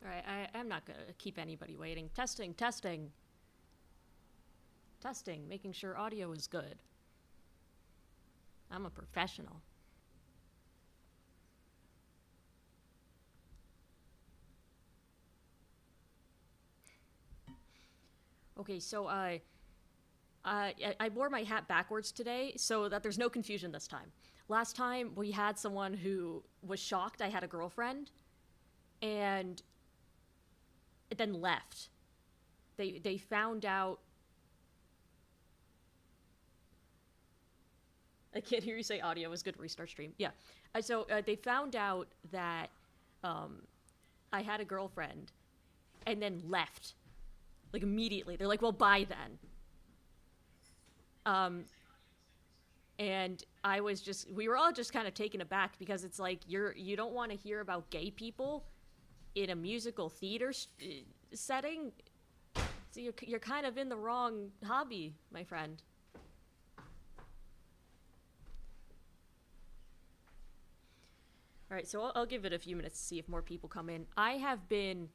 Alright, I'm not gonna keep anybody waiting. Testing, testing. Testing, making sure audio is good. I'm a professional. Okay, so I wore my hat backwards today so that there's no confusion this time. Last time we had someone who was shocked I had a girlfriend and then left. They found out. I can't hear you say audio is good. Restart stream. Yeah. So they found out that I had a girlfriend and then left. Like immediately. They're like, well, bye then. And we were all just kind of taken aback because it's like, you don't want to hear about gay people in a musical theater setting. So you're kind of in the wrong hobby, my friend. All right, so I'll give it a few minutes to see if more people come in. I have been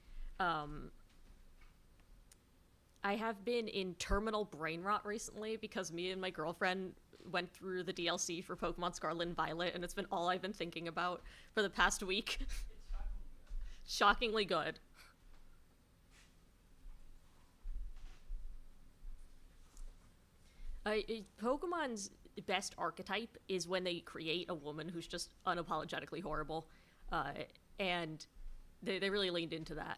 in terminal brain rot recently because me and my girlfriend went through the DLC for Pokemon Scarlet and Violet, and it's been all I've been thinking about for the past week. Shockingly good. Pokemon's best archetype is when they create a woman who's just unapologetically horrible, and they really leaned into that,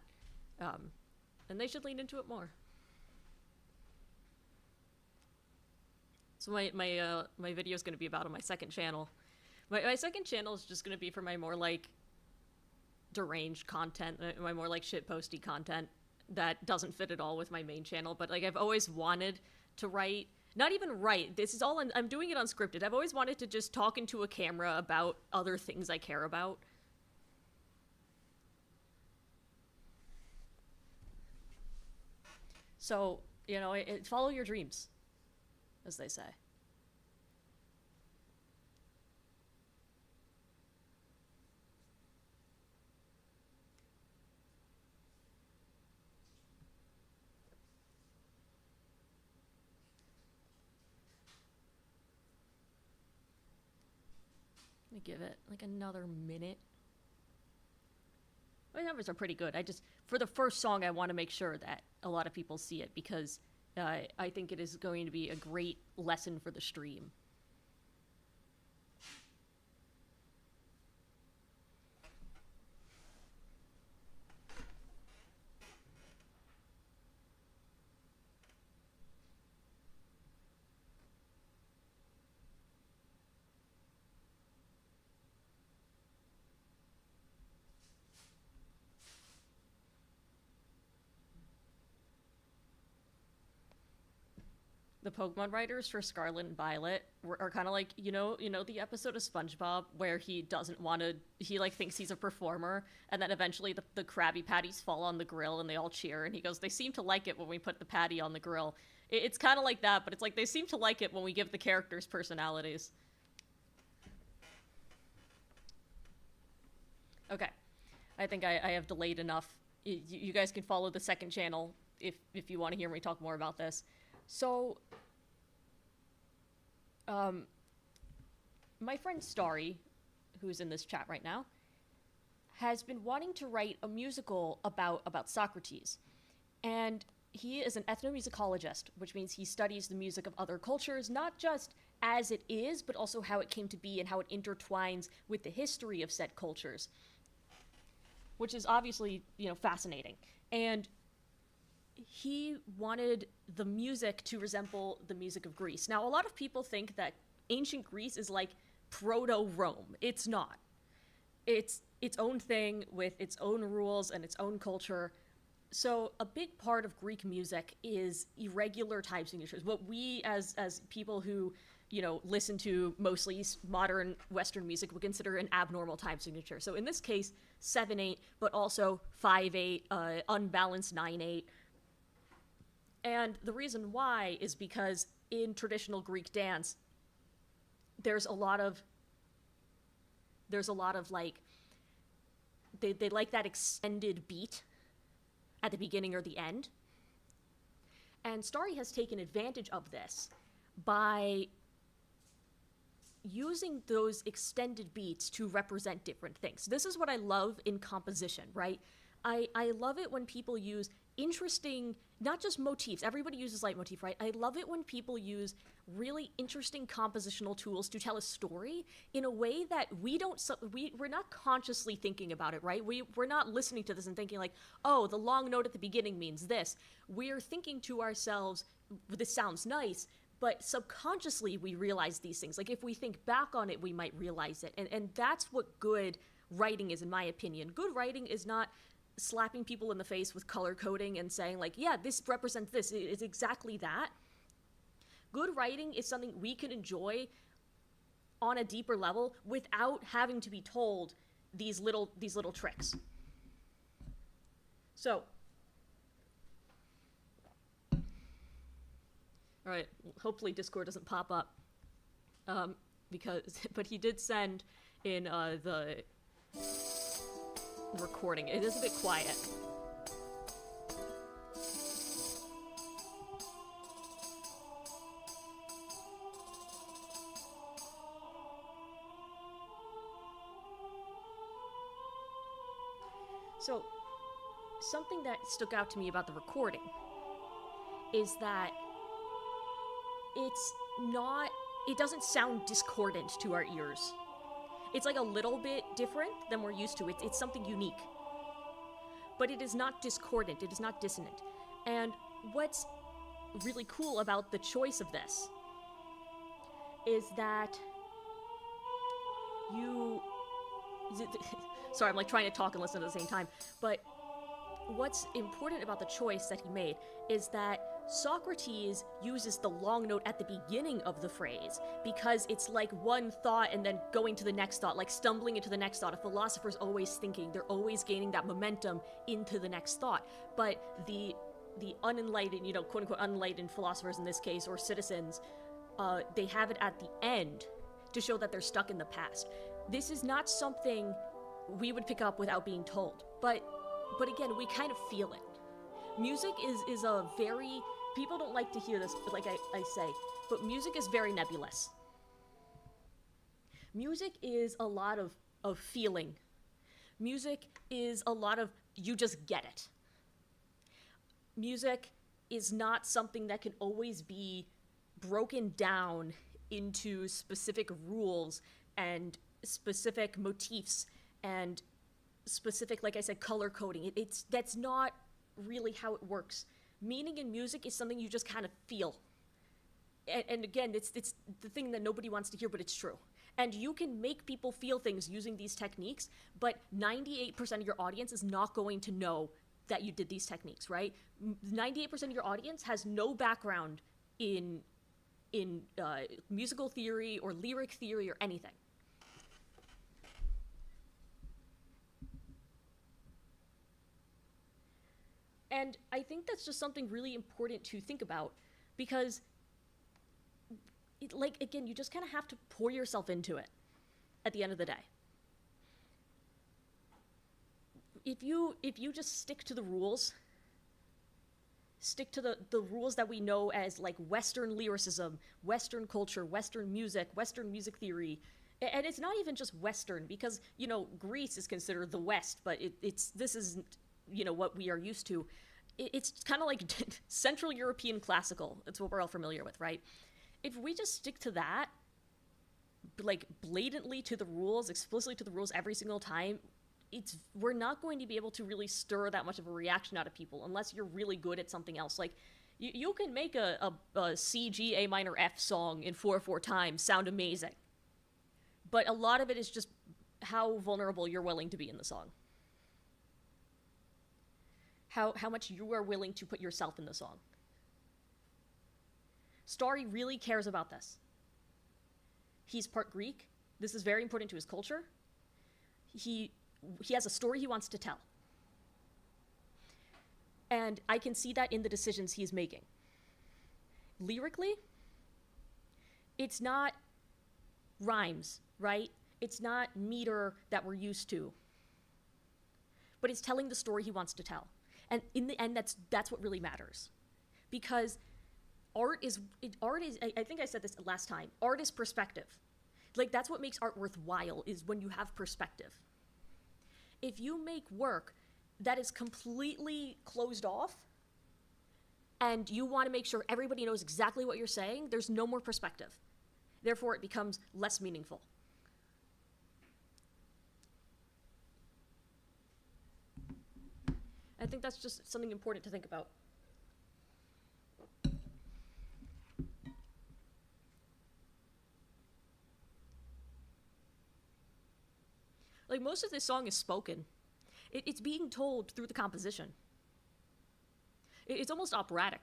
and they should lean into it more. So my video is going to be about on my second channel. My second channel is just going to be for my more like deranged content, my more like shitposty content that doesn't fit at all with my main channel. But like I've always wanted to write, not even write. This is all I'm doing it unscripted. I've always wanted to just talk into a camera about other things I care about. So follow your dreams, as they say. Let me give it like another minute. My numbers are pretty good. For the first song, I want to make sure that a lot of people see it because I think it is going to be a great lesson for the stream. The Pokemon writers for Scarlet and Violet are kind of like, the episode of SpongeBob where he doesn't want to, he like thinks he's a performer, and then eventually the Krabby Patties fall on the grill and they all cheer, and he goes, they seem to like it when we put the patty on the grill. It's kind of like that, but it's like they seem to like it when we give the characters personalities. Okay. I think I have delayed enough. You guys can follow the second channel if you want to hear me talk more about this. So, my friend Starry, who's in this chat right now, has been wanting to write a musical about Socrates. And he is an ethnomusicologist, which means he studies the music of other cultures, not just as it is, but also how it came to be and how it intertwines with the history of said cultures. Which is obviously, fascinating. And he wanted the music to resemble the music of Greece. Now, a lot of people think that ancient Greece is like proto-Rome. It's not. It's its own thing with its own rules and its own culture. So a big part of Greek music is irregular time signatures. What we as people who, listen to mostly modern Western music would consider an abnormal time signature. So in this case, 7/8, but also 5/8, unbalanced 9/8. And the reason why is because in traditional Greek dance, there's a lot of like, they like that extended beat at the beginning or the end. And Starry has taken advantage of this by using those extended beats to represent different things. This is what I love in composition, right? I love it when people use interesting, not just motifs. Everybody uses leitmotif, right? I love it when people use really interesting compositional tools to tell a story in a way that we're not consciously thinking about it, right? We're not listening to this and thinking like, oh, the long note at the beginning means this. We're thinking to ourselves, this sounds nice, but subconsciously we realize these things. Like if we think back on it, we might realize it. And that's what good writing is, in my opinion. Good writing is not slapping people in the face with color coding and saying like, yeah, this represents this. It's exactly that. Good writing is something we can enjoy on a deeper level without having to be told these little tricks. So, all right, hopefully Discord doesn't pop up, but he did send in the recording. It is a bit quiet. So, something that stuck out to me about the recording is that it doesn't sound discordant to our ears. It's like a little bit different than we're used to. It's something unique. But it is not discordant, it is not dissonant. And what's really cool about the choice of this is that sorry, I'm like trying to talk and listen at the same time. But what's important about the choice that he made is that Socrates uses the long note at the beginning of the phrase because it's like one thought and then going to the next thought, like stumbling into the next thought. A philosopher's always thinking, they're always gaining that momentum into the next thought. But the unenlightened, quote unquote unenlightened philosophers in this case, or citizens, they have it at the end to show that they're stuck in the past. This is not something we would pick up without being told. But again, we kind of feel it. Music is a very, people don't like to hear this, like I say, but music is very nebulous. Music is a lot of feeling. Music is a lot of, you just get it. Music is not something that can always be broken down into specific rules and specific motifs and specific, like I said, color coding. That's not really how it works. Meaning in music is something you just kind of feel. And again, it's the thing that nobody wants to hear, but it's true. And you can make people feel things using these techniques, but 98% of your audience is not going to know that you did these techniques, right? 98% of your audience has no background in musical theory or lyric theory or anything. And I think that's just something really important to think about because, again, you just kind of have to pour yourself into it at the end of the day. If you just stick to the rules, stick to the rules that we know as like Western lyricism, Western culture, Western music theory, and it's not even just Western because, Greece is considered the West, but this isn't, what we are used to. It's kind of like Central European classical. It's what we're all familiar with, right? If we just stick to that, like blatantly to the rules, explicitly to the rules every single time, we're not going to be able to really stir that much of a reaction out of people unless you're really good at something else. Like, you can make a C, G, A minor, F song in 4/4 time sound amazing. But a lot of it is just how vulnerable you're willing to be in the song. How much you are willing to put yourself in the song. Starry really cares about this. He's part Greek. This is very important to his culture. He has a story he wants to tell. And I can see that in the decisions he's making. Lyrically, it's not rhymes, right? It's not meter that we're used to. But it's telling the story he wants to tell. And in the end, that's what really matters. Because I think I said this last time, art is perspective. Like, that's what makes art worthwhile, is when you have perspective. If you make work that is completely closed off, and you want to make sure everybody knows exactly what you're saying, there's no more perspective. Therefore, it becomes less meaningful. I think that's just something important to think about. Like, most of this song is spoken. It's being told through the composition. It's almost operatic.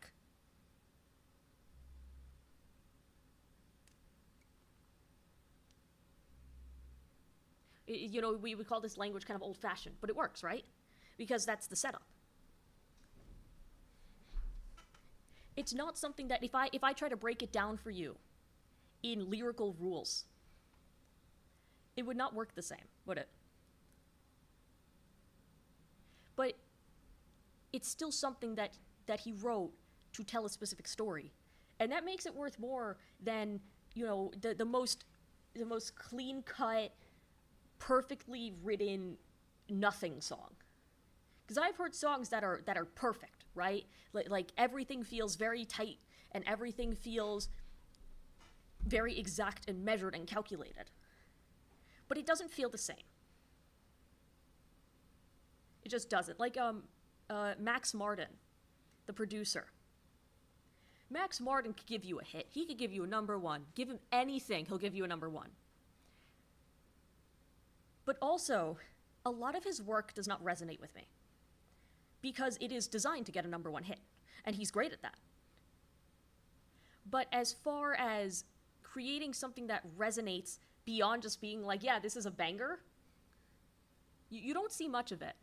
You know, we would call this language kind of old-fashioned, but it works, right? Because that's the setup. It's not something that if I try to break it down for you in lyrical rules, it would not work the same, would it? But it's still something that he wrote to tell a specific story. And that makes it worth more than, you know, the most clean-cut, perfectly written nothing song. Because I've heard songs that are perfect, right? Like everything feels very tight and everything feels very exact and measured and calculated. But it doesn't feel the same. It just doesn't. Like Max Martin, the producer. Max Martin could give you a hit. He could give you a #1. Give him anything, he'll give you a #1. But also, a lot of his work does not resonate with me. Because it is designed to get a #1 hit. And he's great at that. But as far as creating something that resonates beyond just being like, yeah, this is a banger, you don't see much of it.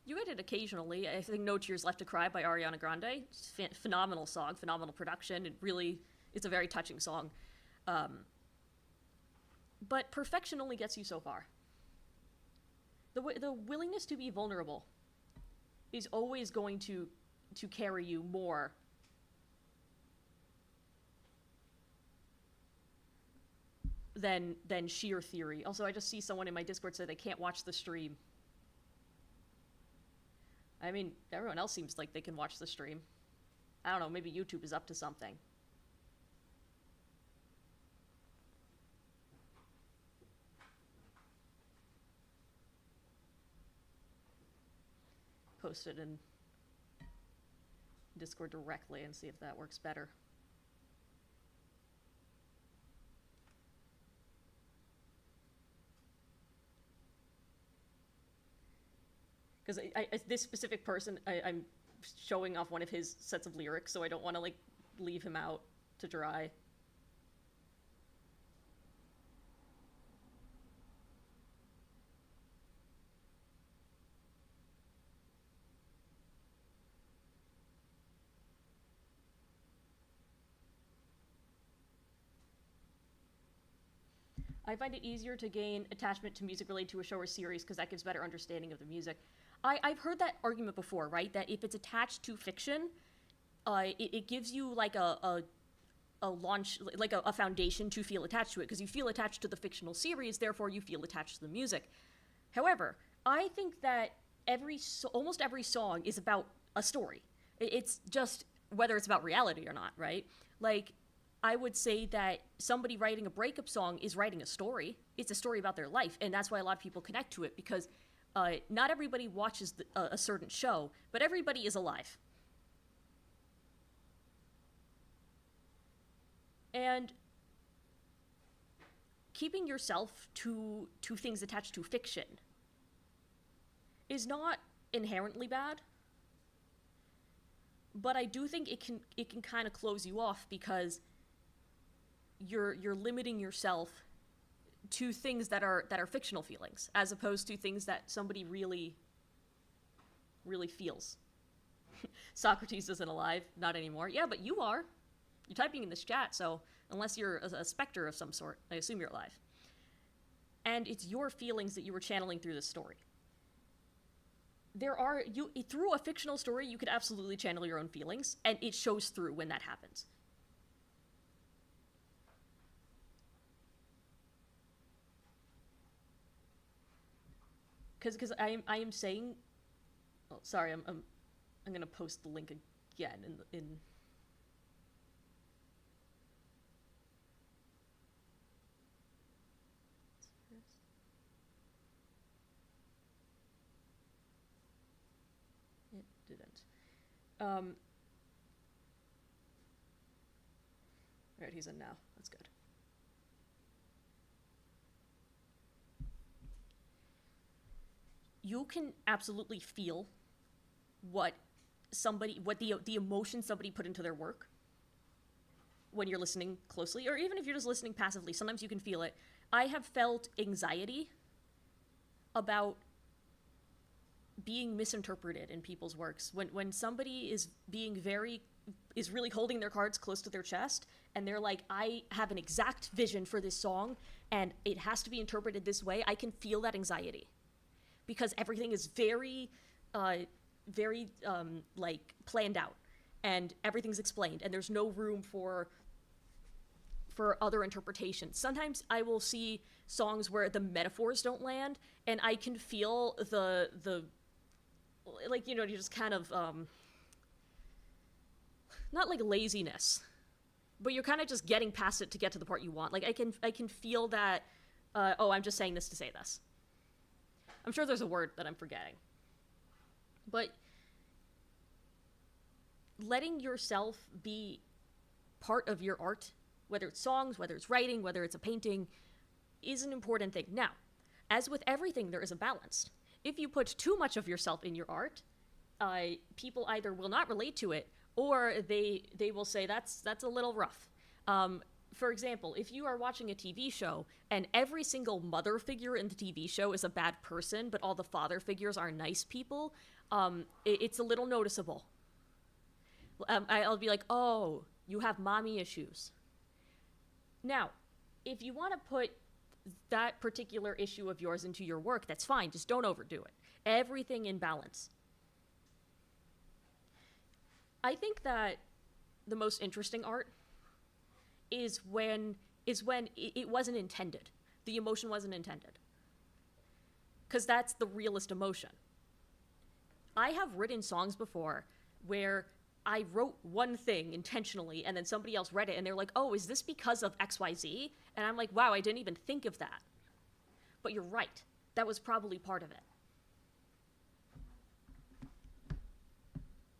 You get it occasionally. I think No Tears Left to Cry by Ariana Grande. It's a phenomenal song, phenomenal production. It's a very touching song. But perfection only gets you so far. The willingness to be vulnerable is always going to carry you more than sheer theory. Also, I just see someone in my Discord say they can't watch the stream. I mean, everyone else seems like they can watch the stream. I don't know, maybe YouTube is up to something. Post it in Discord directly and see if that works better. Because this specific person, I'm showing off one of his sets of lyrics, so I don't want to, like, leave him out to dry. I find it easier to gain attachment to music related to a show or series because that gives better understanding of the music. I've heard that argument before, right? That if it's attached to fiction, it gives you like a launch, like a foundation to feel attached to it, because you feel attached to the fictional series, therefore you feel attached to the music. However, I think that almost every song is about a story. It's just whether it's about reality or not, right? Like, I would say that somebody writing a breakup song is writing a story. It's a story about their life, and that's why a lot of people connect to it, because not everybody watches a certain show, but everybody is alive. And keeping yourself to things attached to fiction is not inherently bad, but I do think it can kind of close you off, because you're limiting yourself to things that are fictional feelings, as opposed to things that somebody really feels. Socrates isn't alive, not anymore. Yeah, but you are. You're typing in this chat, so unless you're a specter of some sort, I assume you're alive. And it's your feelings that you were channeling through this story. there are you through a fictional story you could absolutely channel your own feelings, and it shows through when that happens. Because I am saying, oh sorry, I'm gonna post the link again in it didn't. Alright, he's in now. That's good. You can absolutely feel what the emotion somebody put into their work when you're listening closely, or even if you're just listening passively. Sometimes you can feel it. I have felt anxiety about being misinterpreted in people's works. When somebody is really holding their cards close to their chest, and they're like, I have an exact vision for this song, and it has to be interpreted this way, I can feel that anxiety. Because everything is very like planned out, and everything's explained, and there's no room for other interpretations. Sometimes I will see songs where the metaphors don't land, and I can feel the like, you just kind of not like laziness, but you're kind of just getting past it to get to the part you want. Like I can feel that oh, I'm just saying this to say this. I'm sure there's a word that I'm forgetting. But letting yourself be part of your art, whether it's songs, whether it's writing, whether it's a painting, is an important thing. Now, as with everything, there is a balance. If you put too much of yourself in your art, people either will not relate to it, or they will say that's a little rough. For example, if you are watching a TV show and every single mother figure in the TV show is a bad person, but all the father figures are nice people, it's a little noticeable. I'll be like, oh, you have mommy issues. Now, if you want to put that particular issue of yours into your work, that's fine. Just don't overdo it. Everything in balance. I think that the most interesting art is when it wasn't intended. The emotion wasn't intended. Because that's the realest emotion. I have written songs before where I wrote one thing intentionally and then somebody else read it and they're like, oh, is this because of XYZ? And I'm like, wow, I didn't even think of that. But you're right. That was probably part of it.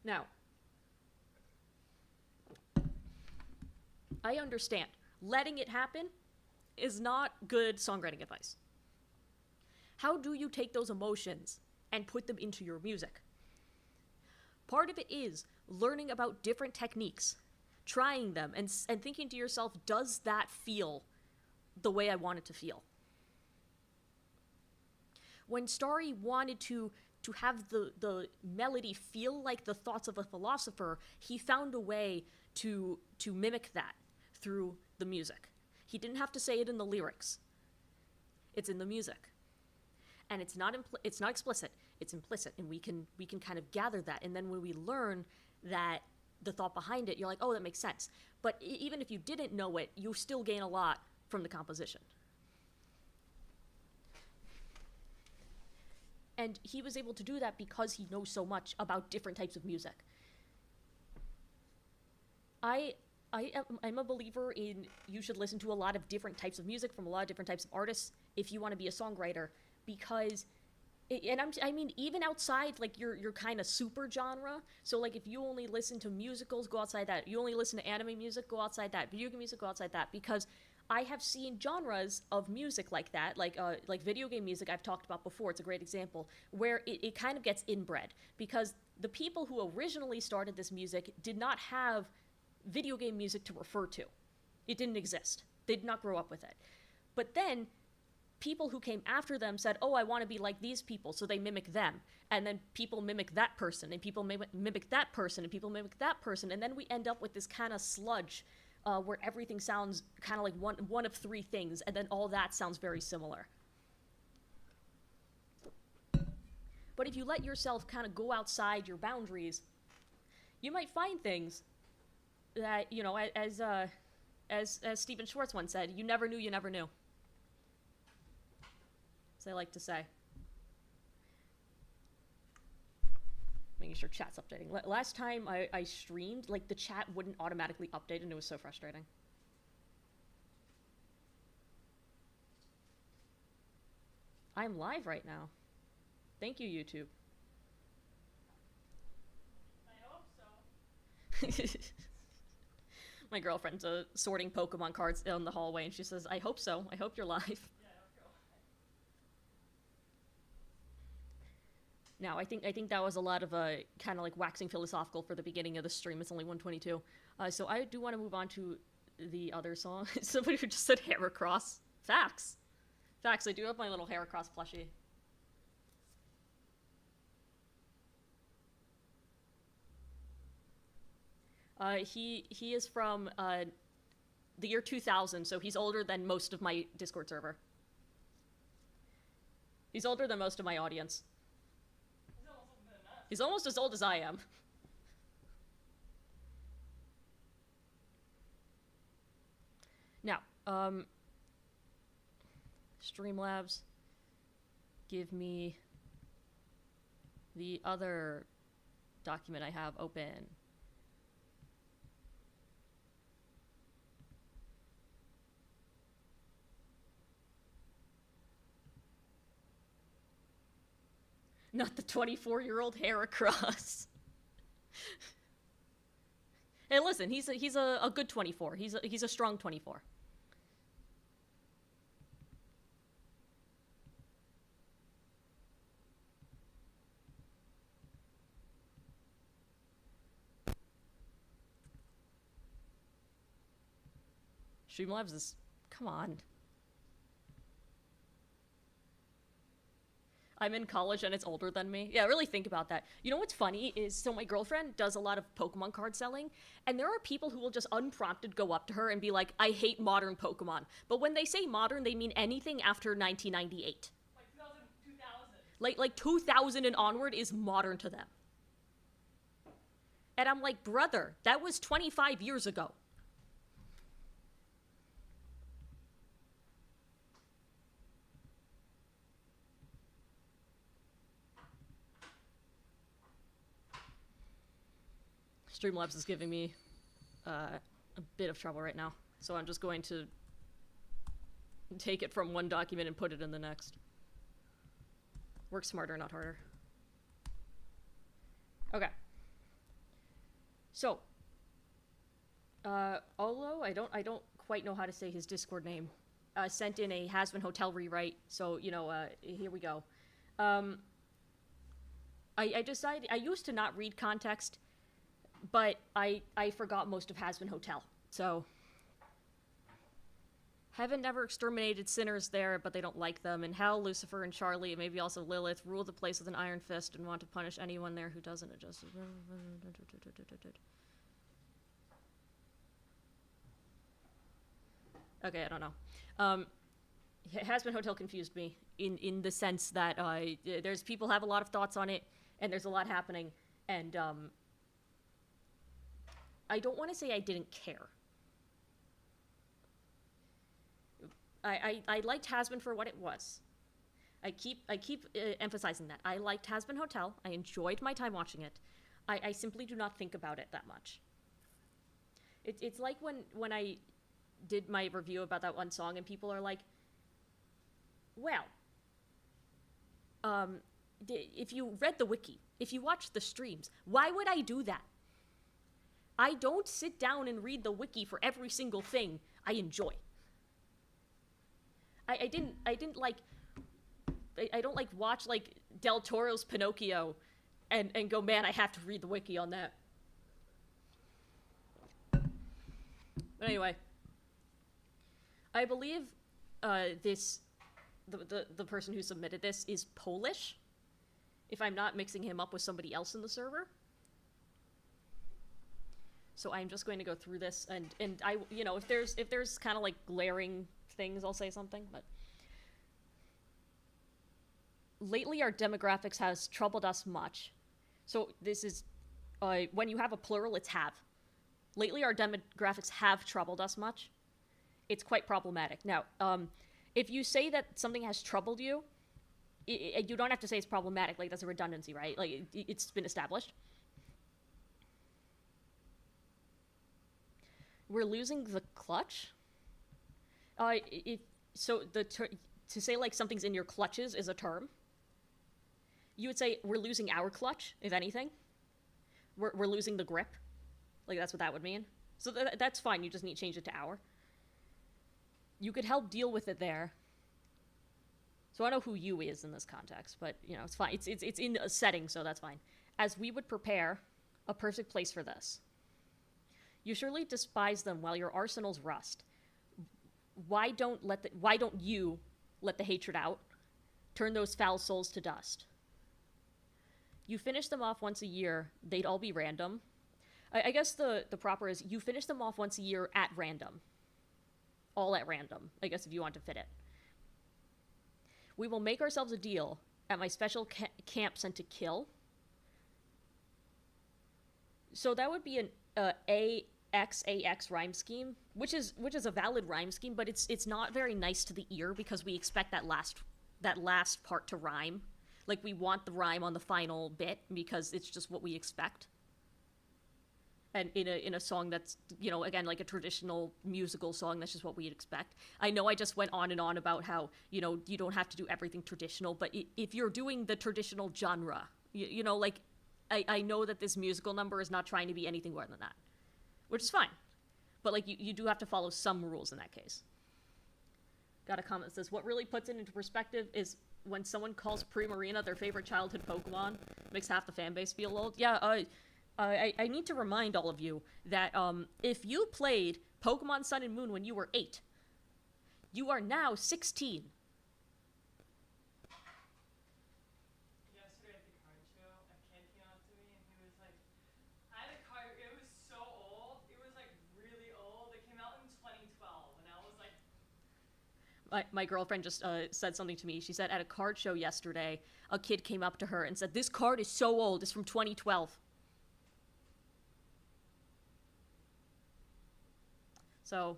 Now, I understand. Letting it happen is not good songwriting advice. How do you take those emotions and put them into your music? Part of it is learning about different techniques, trying them, and thinking to yourself, does that feel the way I want it to feel? When Starry wanted to have the melody feel like the thoughts of a philosopher, he found a way to mimic that through the music. He didn't have to say it in the lyrics. It's in the music. And it's not explicit, it's implicit, and we can kind of gather that. And then when we learn that the thought behind it, you're like, oh, that makes sense. But even if you didn't know it, you still gain a lot from the composition. And he was able to do that because he knows so much about different types of music. I'm a believer in you should listen to a lot of different types of music from a lot of different types of artists if you want to be a songwriter, because I mean even outside like your kind of super genre. So like if you only listen to musicals, go outside that. You only listen to anime music, go outside that. Video game music, go outside that. Because I have seen genres of music like that, like video game music I've talked about before. It's a great example where it kind of gets inbred because the people who originally started this music did not have video game music to refer to. It didn't exist. They did not grow up with it. But then people who came after them said, oh, I want to be like these people, so they mimic them. And then people mimic that person, and people mimic that person, and people mimic that person, and then we end up with this kind of sludge where everything sounds kind of like one of three things, and then all that sounds very similar. But if you let yourself kind of go outside your boundaries, you might find things that, you know, as Stephen Schwartz once said, you never knew you never knew. As I like to say. Making sure chat's updating. Last time I streamed, like, the chat wouldn't automatically update, and it was so frustrating. I'm live right now. Thank you, YouTube. I hope so. My girlfriend's sorting Pokemon cards in the hallway, and she says, I hope so. I hope you're live. Yeah, I hope you're live. Now, I think that was a lot of kind of like waxing philosophical for the beginning of the stream. It's only 1:22. So I do want to move on to the other song. Somebody who just said Heracross. Facts. Facts, I do have my little Heracross plushie. He is from the year 2000, so he's older than most of my Discord server. He's older than most of my audience. He's almost as old as I am. Now, Streamlabs, give me the other document I have open. Not the 24-year-old Heracross. Hey, listen, he's a good 24. He's a strong 24. Streamlabs is... Come on. I'm in college and it's older than me. Yeah, really think about that. You know what's funny is, so my girlfriend does a lot of Pokemon card selling, and there are people who will just unprompted go up to her and be like, I hate modern Pokemon. But when they say modern, they mean anything after 1998. Like 2000. Like 2000 and onward is modern to them. And I'm like, brother, that was 25 years ago. Streamlabs is giving me a bit of trouble right now, so I'm just going to take it from one document and put it in the next. Work smarter, not harder. Okay. So, Olo, I don't quite know how to say his Discord name, sent in a Has Been Hotel rewrite, so, you know, here we go. I decided, I used to not read context, but I forgot most of Has Been Hotel. So, heaven never exterminated sinners there, but they don't like them. And hell, Lucifer and Charlie, and maybe also Lilith, rule the place with an iron fist and want to punish anyone there who doesn't adjust. Okay, I don't know. Has Been Hotel confused me in the sense that there's people have a lot of thoughts on it, and there's a lot happening, and I don't want to say I didn't care. I liked Has Been for what it was. I keep emphasizing that. I liked Has Been Hotel. I enjoyed my time watching it. I simply do not think about it that much. It's like when I did my review about that one song and people are like, well, if you read the wiki, if you watched the streams, why would I do that? I don't sit down and read the wiki for every single thing I enjoy. I don't like watch like Del Toro's Pinocchio and go, man, I have to read the wiki on that. But anyway, I believe the person who submitted this is Polish, if I'm not mixing him up with somebody else in the server. So I'm just going to go through this, and I, you know, if there's kind of like glaring things, I'll say something, but. lately our demographics has troubled us much. So this is, when you have a plural, it's have. Lately our demographics have troubled us much. It's quite problematic. Now, if you say that something has troubled you, you don't have to say it's problematic. Like, that's a redundancy, right? Like, it's been established. We're losing the clutch. To say like something's in your clutches is a term. You would say we're losing our clutch, if anything. We're losing the grip. Like, that's what that would mean. So that's fine. You just need to change it to our. You could help deal with it there. So I don't know who you is in this context, but, you know, it's fine. It's in a setting, so that's fine. As we would prepare a perfect place for this. You surely despise them while your arsenals rust. Why don't you let the hatred out? Turn those foul souls to dust. You finish them off once a year, they'd all be random. I guess the proper is you finish them off once a year at random. All at random, I guess, if you want to fit it. We will make ourselves a deal at my special camp sent to kill. So that would be an AX rhyme scheme, which is a valid rhyme scheme, but it's not very nice to the ear because we expect that last part to rhyme. Like, we want the rhyme on the final bit because it's just what we expect. And in a song that's, you know, again, like a traditional musical song, that's just what we'd expect. I know I just went on and on about how, you know, you don't have to do everything traditional, but if you're doing the traditional genre, you know, like, I know that this musical number is not trying to be anything more than that, which is fine. But, like, you do have to follow some rules in that case. Got a comment that says, what really puts it into perspective is when someone calls Primarina their favorite childhood Pokemon, makes half the fan base feel old. Yeah, I need to remind all of you that if you played Pokemon Sun and Moon when you were 8, you are now 16. Yesterday at the card show, a kid came up to me and he was like, I had a card, it was so old, it was like really old, it came out in 2012, and I was like... My girlfriend just said something to me. She said at a card show yesterday, a kid came up to her and said, this card is so old, it's from 2012. So,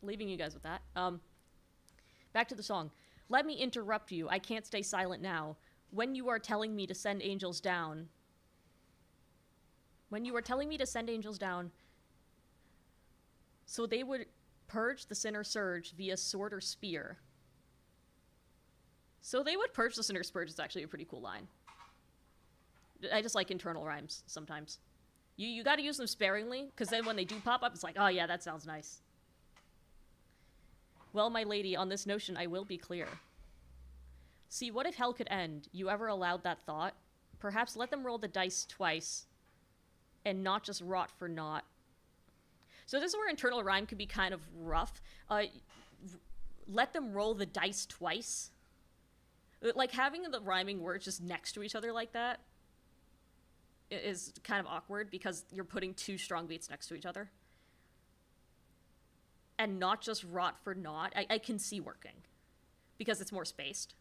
leaving you guys with that. Back to the song. Let me interrupt you. I can't stay silent now. When you are telling me to send angels down. When you are telling me to send angels down. So they would purge the sinner surge via sword or spear. So they would purge the sinner surge is actually a pretty cool line. I just like internal rhymes sometimes. You gotta use them sparingly, because then when they do pop up, it's like, oh yeah, that sounds nice. Well, my lady, on this notion I will be clear. See, what if hell could end? You ever allowed that thought? Perhaps let them roll the dice twice, and not just rot for naught. So this is where internal rhyme could be kind of rough. Let them roll the dice twice. Like, having the rhyming words just next to each other like that is kind of awkward because you're putting two strong beats next to each other. And not just rot for naught. I can see working because it's more spaced.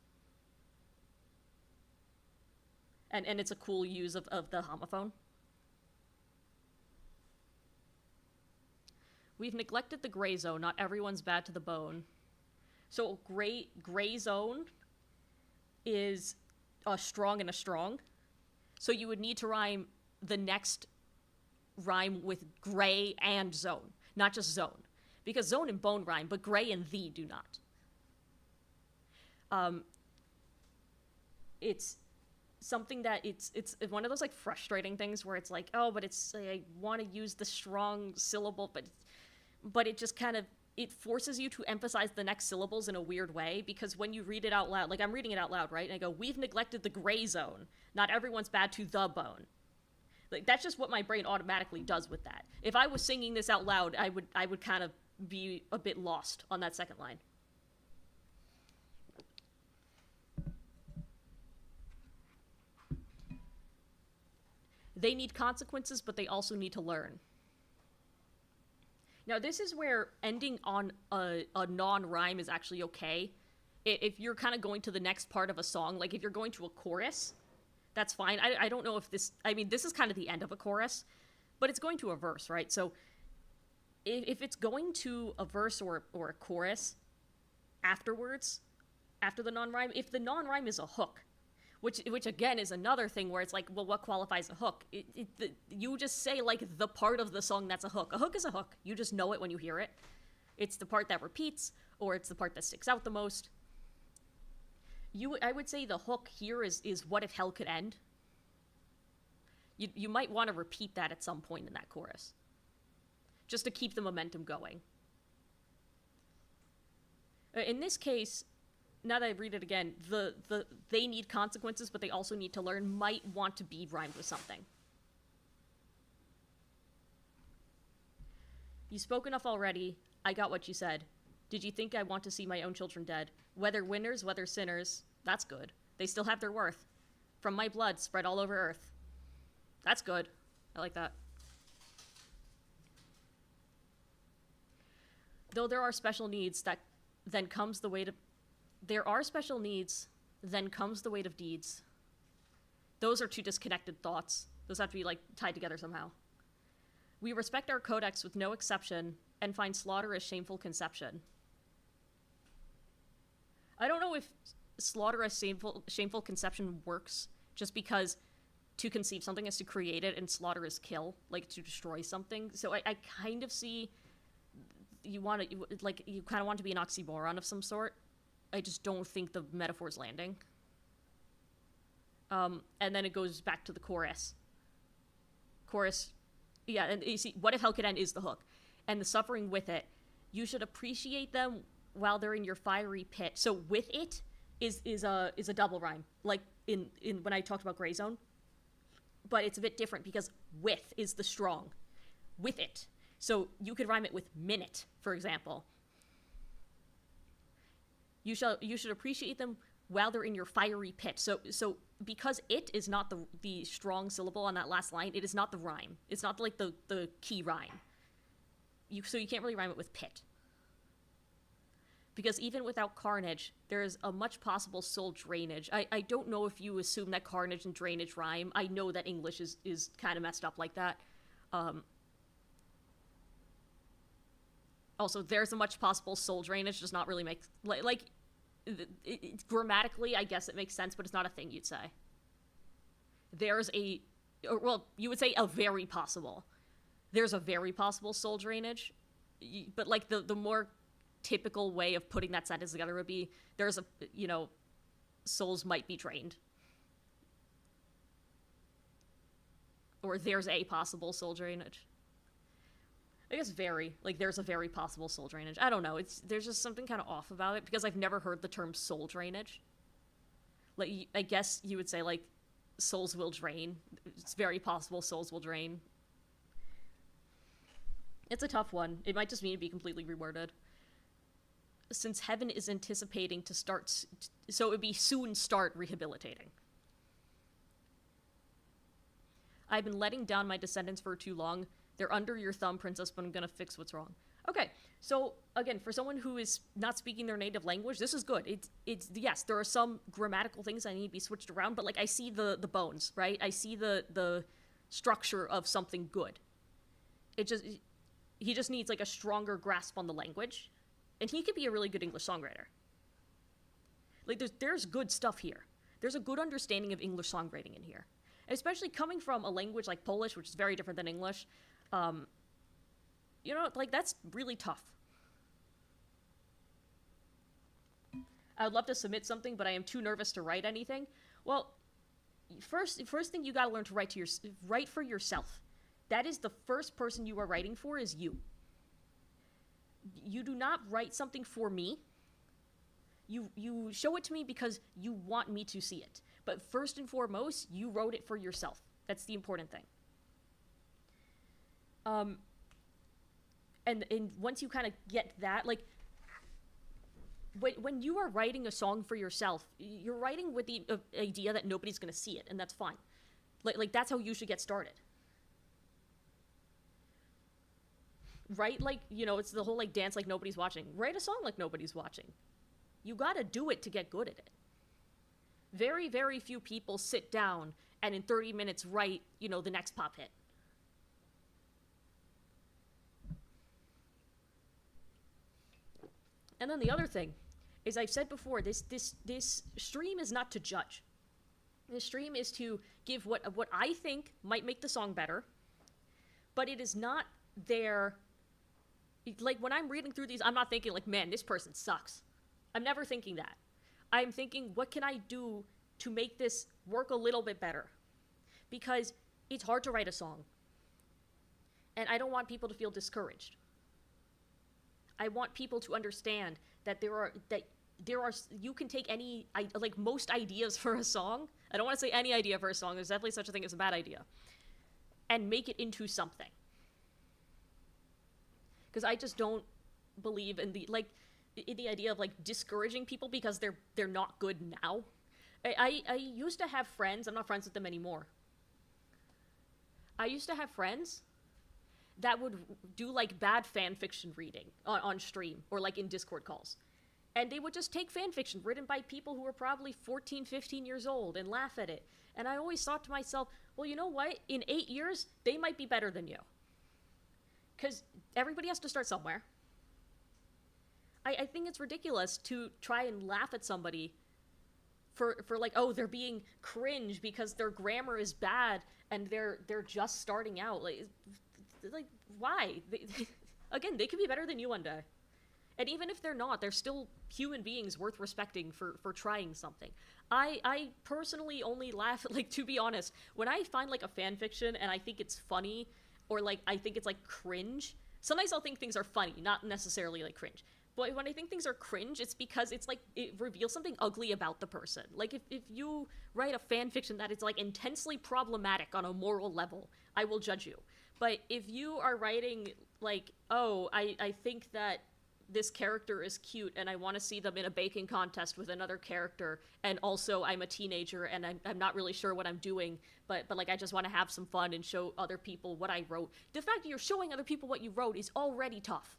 And it's a cool use of the homophone. We've neglected the gray zone. Not everyone's bad to the bone. So gray zone is a strong and a strong. So you would need to rhyme the next rhyme with gray and zone, not just zone. Because zone and bone rhyme, but gray and the do not. It's something that it's one of those like frustrating things where it's like, oh, but it's I want to use the strong syllable, but it just kind of it forces you to emphasize the next syllables in a weird way, because when you read it out loud, like I'm reading it out loud, right? And I go, we've neglected the gray zone. Not everyone's bad to the bone. Like, that's just what my brain automatically does with that. If I was singing this out loud, I would kind of be a bit lost on that second line. They need consequences, but they also need to learn. Now, this is where ending on a non-rhyme is actually okay, If you're kind of going to the next part of a song, like if you're going to a chorus, that's fine. I don't know if this, I mean, this is kind of the end of a chorus, but it's going to a verse, right? So if it's going to a verse or a chorus afterwards, after the non-rhyme, if the non-rhyme is a hook, which again is another thing where it's like, well, what qualifies a hook? You just say like the part of the song that's a hook. A hook is a hook. You just know it when you hear it. It's the part that repeats, or it's the part that sticks out the most. I would say the hook here is what if hell could end. You might want to repeat that at some point in that chorus, just to keep the momentum going. In this case, now that I read it again, the they need consequences, but they also need to learn might want to be rhymed with something. You spoke enough already. I got what you said. Did you think I want to see my own children dead? Whether winners, whether sinners, that's good. They still have their worth. From my blood spread all over earth. That's good. I like that. Though there are special needs, that then comes the weight of... There are special needs, then comes the weight of deeds. Those are two disconnected thoughts. Those have to be, like, tied together somehow. We respect our codex with no exception, and find slaughter a shameful conception. I don't know if slaughter as shameful conception works, just because to conceive something is to create it, and slaughter is kill, like to destroy something. So I kind of see you kind of want to be an oxymoron of some sort. I just don't think the metaphor's landing. And then it goes back to the chorus. Yeah, and you see, what if hell could end is the hook. And the suffering with it, you should appreciate them while they're in your fiery pit. So with it is a double rhyme, like in when I talked about Gray Zone. But it's a bit different because with is the strong. With it. So you could rhyme it with minute, for example. You should appreciate them while they're in your fiery pit. So because it is not the strong syllable on that last line, it is not the rhyme. It's not like the key rhyme. So you can't really rhyme it with pit. Because even without carnage, there is a much possible soul drainage. I don't know if you assume that carnage and drainage rhyme. I know that English is kind of messed up like that. Also, there's a much possible soul drainage does not really make... grammatically, I guess it makes sense, but it's not a thing you'd say. There's you would say a very possible. There's a very possible soul drainage, but like the more typical way of putting that sentence together would be there's souls might be drained. Or there's a possible soul drainage. I guess there's a very possible soul drainage. I don't know. There's just something kind of off about it because I've never heard the term soul drainage. Like, I guess you would say, like, souls will drain. It's very possible souls will drain. It's a tough one. It might just need to be completely reworded. Since heaven is anticipating to start... So it would be soon start rehabilitating. I've been letting down my descendants for too long. They're under your thumb, princess, but I'm gonna fix what's wrong. Okay, so, again, for someone who is not speaking their native language, this is good. It's yes, there are some grammatical things that need to be switched around, but, like, I see the bones, right? I see the structure of something good. He just needs, like, a stronger grasp on the language, and he could be a really good English songwriter. Like, there's good stuff here. There's a good understanding of English songwriting in here. Especially coming from a language like Polish, which is very different than English. That's really tough. I would love to submit something, but I am too nervous to write anything. Well, first thing you gotta learn to write for yourself. That is the first person you are writing for is you. You do not write something for me. You show it to me because you want me to see it. But first and foremost, you wrote it for yourself. That's the important thing. And once you kind of get that, like, when you are writing a song for yourself, you're writing with the idea that nobody's going to see it, and that's fine. Like that's how you should get started. Write, like, it's the whole, like, dance like nobody's watching. Write a song like nobody's watching. You gotta do it to get good at it. Very, very few people sit down and in 30 minutes write, the next pop hit. And then the other thing is, I've said before, this stream is not to judge. This stream is to give what I think might make the song better, but it is not there. Like, when I'm reading through these, I'm not thinking like, man, this person sucks. I'm never thinking that. I'm thinking, what can I do to make this work a little bit better? Because it's hard to write a song. And I don't want people to feel discouraged. I want people to understand that you can take most ideas for a song. I don't want to say any idea for a song. There's definitely such a thing as a bad idea. And make it into something. Because I just don't believe in the idea of discouraging people because they're not good now. I used to have friends. I'm not friends with them anymore. I used to have friends that would do bad fan fiction reading on stream or in Discord calls. And they would just take fan fiction written by people who were probably 14, 15 years old and laugh at it. And I always thought to myself, well, you know what? In 8 years, they might be better than you. Because everybody has to start somewhere. I think it's ridiculous to try and laugh at somebody for they're being cringe because their grammar is bad and they're just starting out. Why? Again, they could be better than you one day. And even if they're not, they're still human beings worth respecting for trying something. I personally only laugh, to be honest, when I find a fan fiction and I think it's funny or I think it's cringe. Sometimes I'll think things are funny, not necessarily cringe. But when I think things are cringe, it's because it's it reveals something ugly about the person. If you write a fan fiction that is intensely problematic on a moral level, I will judge you. But if you are writing I think that this character is cute and I want to see them in a baking contest with another character, and also I'm a teenager and I'm not really sure what I'm doing, but I just want to have some fun and show other people what I wrote. The fact that you're showing other people what you wrote is already tough.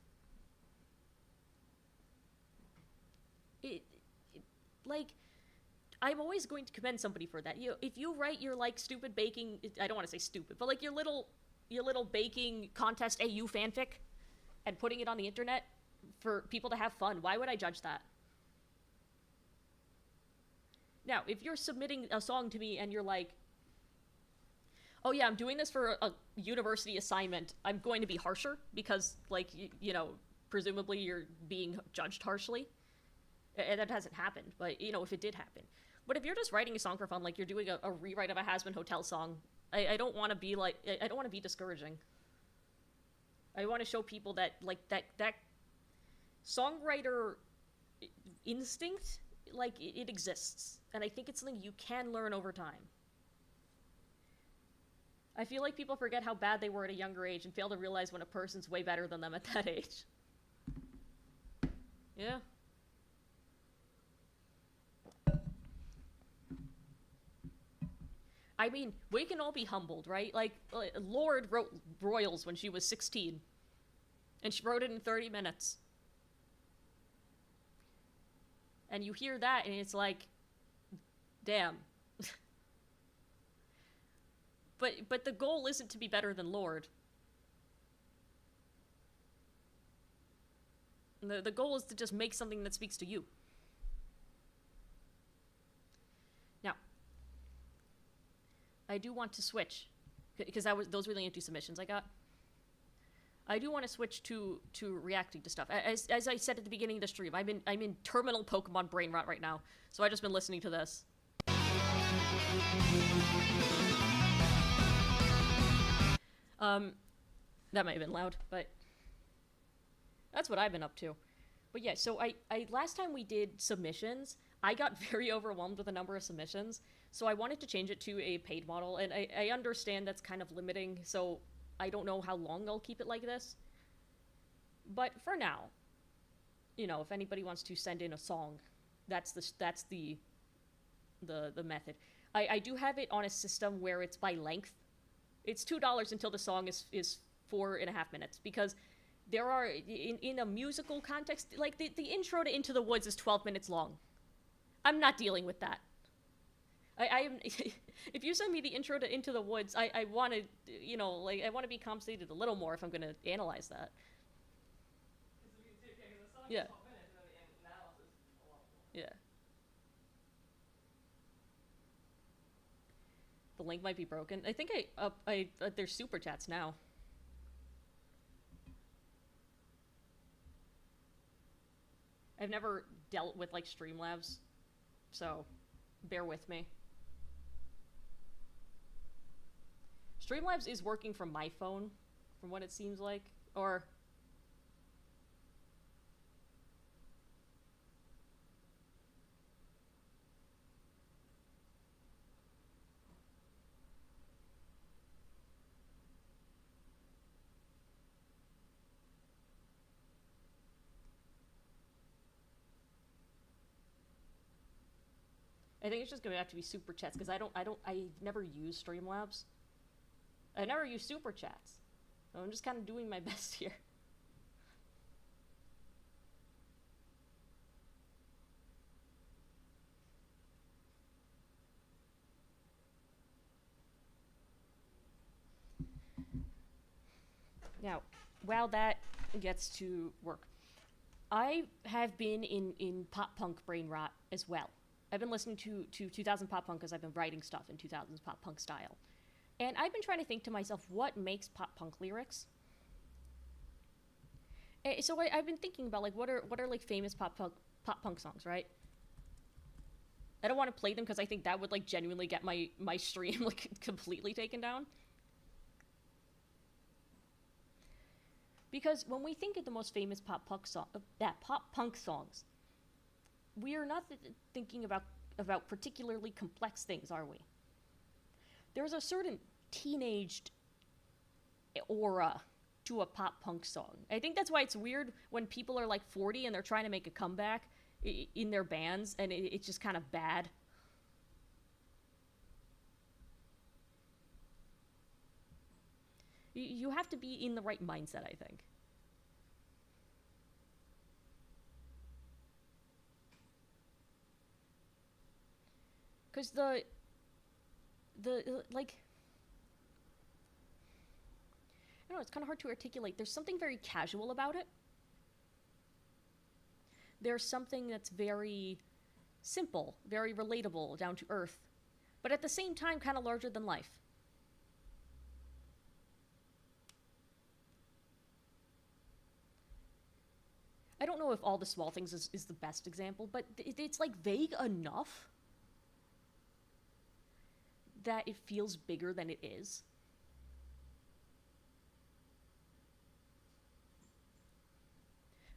I'm always going to commend somebody for that. If you write your stupid baking, I don't want to say stupid, but your little baking contest AU fanfic and putting it on the internet for people to have fun, why would I judge that? Now, if you're submitting a song to me and you're oh yeah, I'm doing this for a university assignment, I'm going to be harsher because presumably you're being judged harshly. And that hasn't happened, but if it did happen. But if you're just writing a song for fun, you're doing a rewrite of a Has-Been Hotel song, I don't want to be I don't want to be discouraging. I want to show people that that songwriter instinct, it exists, and I think it's something you can learn over time. I feel like people forget how bad they were at a younger age and fail to realize when a person's way better than them at that age. Yeah. I mean, we can all be humbled, right? Lorde wrote Royals when she was 16. And she wrote it in 30 minutes. And you hear that, and it's damn. But the goal isn't to be better than Lorde. The goal is to just make something that speaks to you. Now, I do want to switch, because those were the only two submissions I got. I do want to switch to reacting to stuff. As I said at the beginning of the stream, I'm in terminal Pokemon brain rot right now, so I've just been listening to this. That might have been loud, but that's what I've been up to. But yeah, so I last time we did submissions, I got very overwhelmed with the number of submissions, so I wanted to change it to a paid model, and I understand that's kind of limiting, so I don't know how long I'll keep it like this. But for now, if anybody wants to send in a song, that's the method. I do have it on a system where it's by length. It's $2 until the song is 4.5 minutes, because There are, in a musical context, like the intro to Into the Woods is 12 minutes long. I'm not dealing with that. I am. If you send me the intro to Into the Woods, I want to, I want to be compensated a little more if I'm going to analyze that. Because the song Yeah. is 12 minutes, and then the analysis is a lot more. Yeah. The link might be broken. I think there's super chats now. I've never dealt with like Streamlabs, so bear with me. Streamlabs is working from my phone, from what it seems like, or I think it's just gonna have to be super chats because I've never used Streamlabs. I never used super chats. So I'm just kind of doing my best here. Now, while that gets to work, I have been in pop punk brain rot as well. I've been listening to 2000 pop punk because I've been writing stuff in 2000s pop punk style. And I've been trying to think to myself, what makes pop punk lyrics? So I've been thinking about like what are like famous pop punk songs, right? I don't want to play them because I think that would like genuinely get my stream like completely taken down. Because when we think of the most famous pop punk songs, we are not thinking about particularly complex things, are we? There's a certain teenaged aura to a pop punk song. I think that's why it's weird when people are like 40 and they're trying to make a comeback in their bands, and it's just kind of bad. You have to be in the right mindset, I think. Because the like, I don't know, it's kind of hard to articulate. There's something very casual about it. There's something that's very simple, very relatable, down to earth, but at the same time kind of larger than life. I don't know if All the Small Things is the best example, but it's like vague enough that it feels bigger than it is.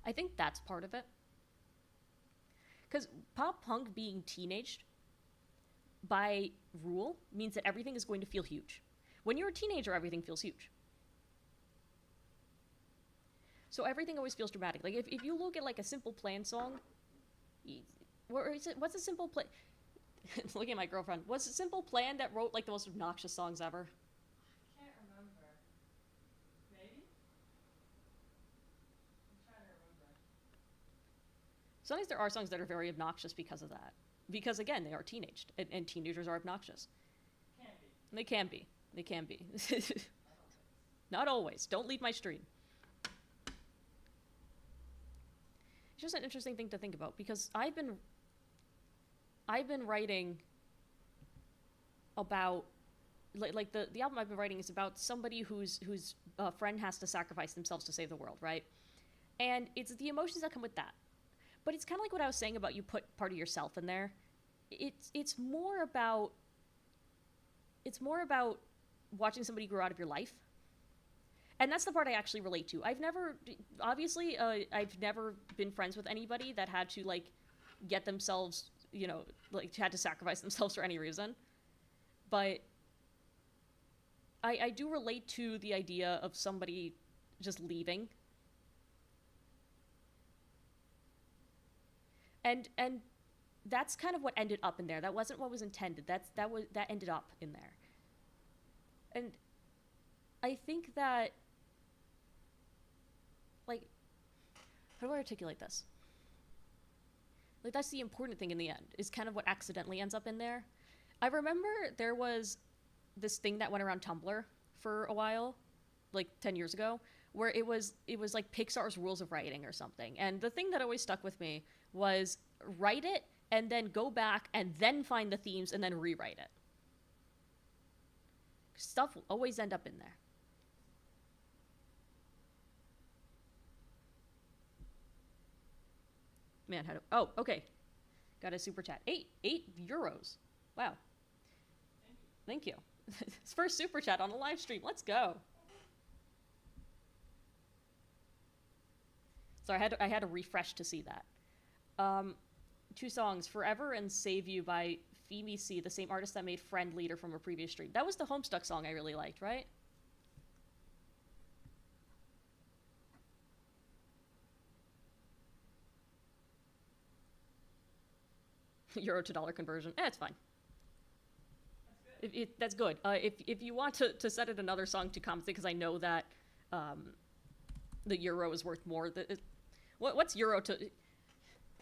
I think that's part of it. Because pop punk being teenaged, by rule, means that everything is going to feel huge. When you're a teenager, everything feels huge. So everything always feels dramatic. Like if you look at like a Simple Plan song, what's a Simple Plan? Look at my girlfriend. What's a Simple Plan that wrote like the most obnoxious songs ever? I can't remember. Maybe? I'm trying to remember. Sometimes there are songs that are very obnoxious because of that. Because again, they are teenaged, and teenagers are obnoxious. Can be. They can be. They can be. Not always. Not always. Don't leave my stream. It's just an interesting thing to think about because I've been writing about like the album I've been writing is about somebody whose friend has to sacrifice themselves to save the world, right? And it's the emotions that come with that. But it's kind of like what I was saying about you put part of yourself in there. It's more about watching somebody grow out of your life. And that's the part I actually relate to. I've never been friends with anybody that had to like get themselves, like had to sacrifice themselves for any reason. But I do relate to the idea of somebody just leaving. And that's kind of what ended up in there. That wasn't what was intended. That ended up in there. And I think that like, how do I articulate this? Like, that's the important thing in the end, is kind of what accidentally ends up in there. I remember there was this thing that went around Tumblr for a while, like 10 years ago, where it was like Pixar's rules of writing or something. And the thing that always stuck with me was write it and then go back and then find the themes and then rewrite it. Stuff will always end up in there. Man, how do... Oh, okay. Got a super chat. €8. Wow. Thank you. It's first super chat on a live stream. Let's go. Sorry, I had to refresh to see that. 2 songs, Forever and Save You by Femi C, the same artist that made Friend Leader from a previous stream. That was the Homestuck song I really liked, right? Euro to dollar conversion. It's fine. That's good. If you want to set it another song to compensate, because I know that the euro is worth more. What's euro to...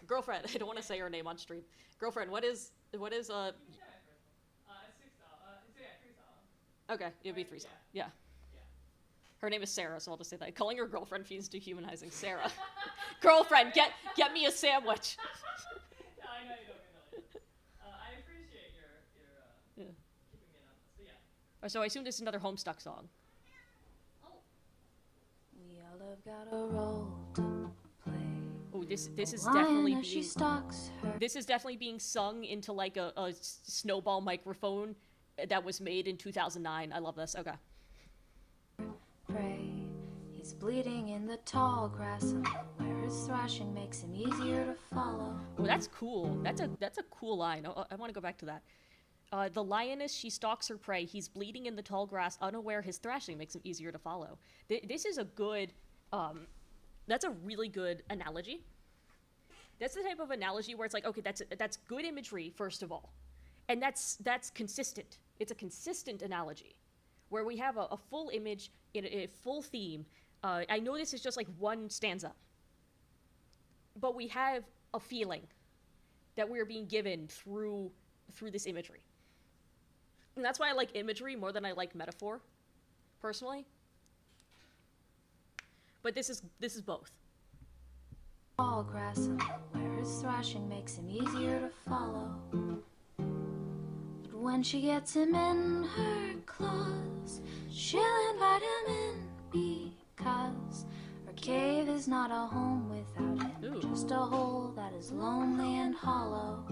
Girlfriend, I don't want to say her name on stream. Girlfriend, what is It's $6. So yeah, $3. Okay, it'd be $3. Yeah. Her name is Sarah, so I'll just say that. Calling her girlfriend feels dehumanizing. Sarah. Girlfriend, get me a sandwich. No, I know you don't mean it. I appreciate your keeping me on this, but yeah. So I assume this is another Homestuck song. We all have got a role to play. Oh, this is definitely being... This is definitely being sung into like a snowball microphone that was made in 2009. I love this. Okay. Pray. He's bleeding in the tall grass, and where his thrashing makes him easier to follow. Oh, that's cool. That's a cool line. I want to go back to that. The lioness, she stalks her prey. He's bleeding in the tall grass, unaware his thrashing makes him easier to follow. This is a good... that's a really good analogy. That's the type of analogy where it's like, okay, that's good imagery, first of all. And that's consistent. It's a consistent analogy where we have a full image in a full theme. I know this is just like one stanza, but we have a feeling that we're being given through this imagery. And that's why I like imagery more than I like metaphor, personally. But this is both. Tall grass, and where his thrashing makes him easier to follow. But when she gets him in her claws, she'll invite him in because her cave is not a home without him. Ooh. Just a hole that is lonely and hollow.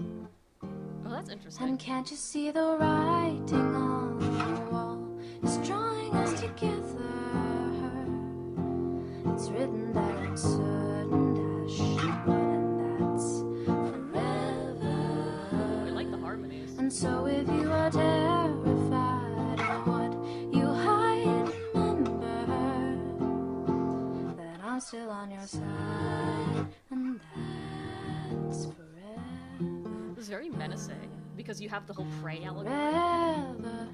Oh, that's interesting. And can't you see the writing on the wall? It's drawing us together. It's written there in certain dash, and that's forever. I like the harmonies. And so if you are terrified of what you hide, remember that I'm still on your side, and that's forever. It's very menacing because you have the whole prey allegory. Forever,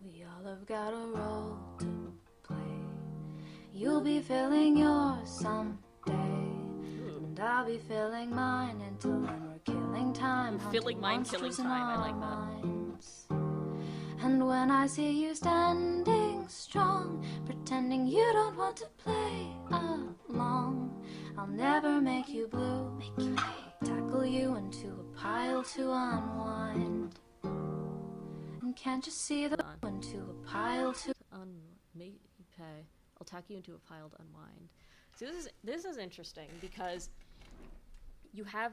we all have got a role to play. You'll be filling yours someday, and I'll be filling mine until then we're killing time. Filling mine, killing time. I like that. Minds. And when I see you standing strong, pretending you don't want to play along, I'll never make you blue. I'll tackle you into a pile to unwind. And can't you see the into a pile to Pay. I'll tack you into a pile to unwind. See, this is interesting because you have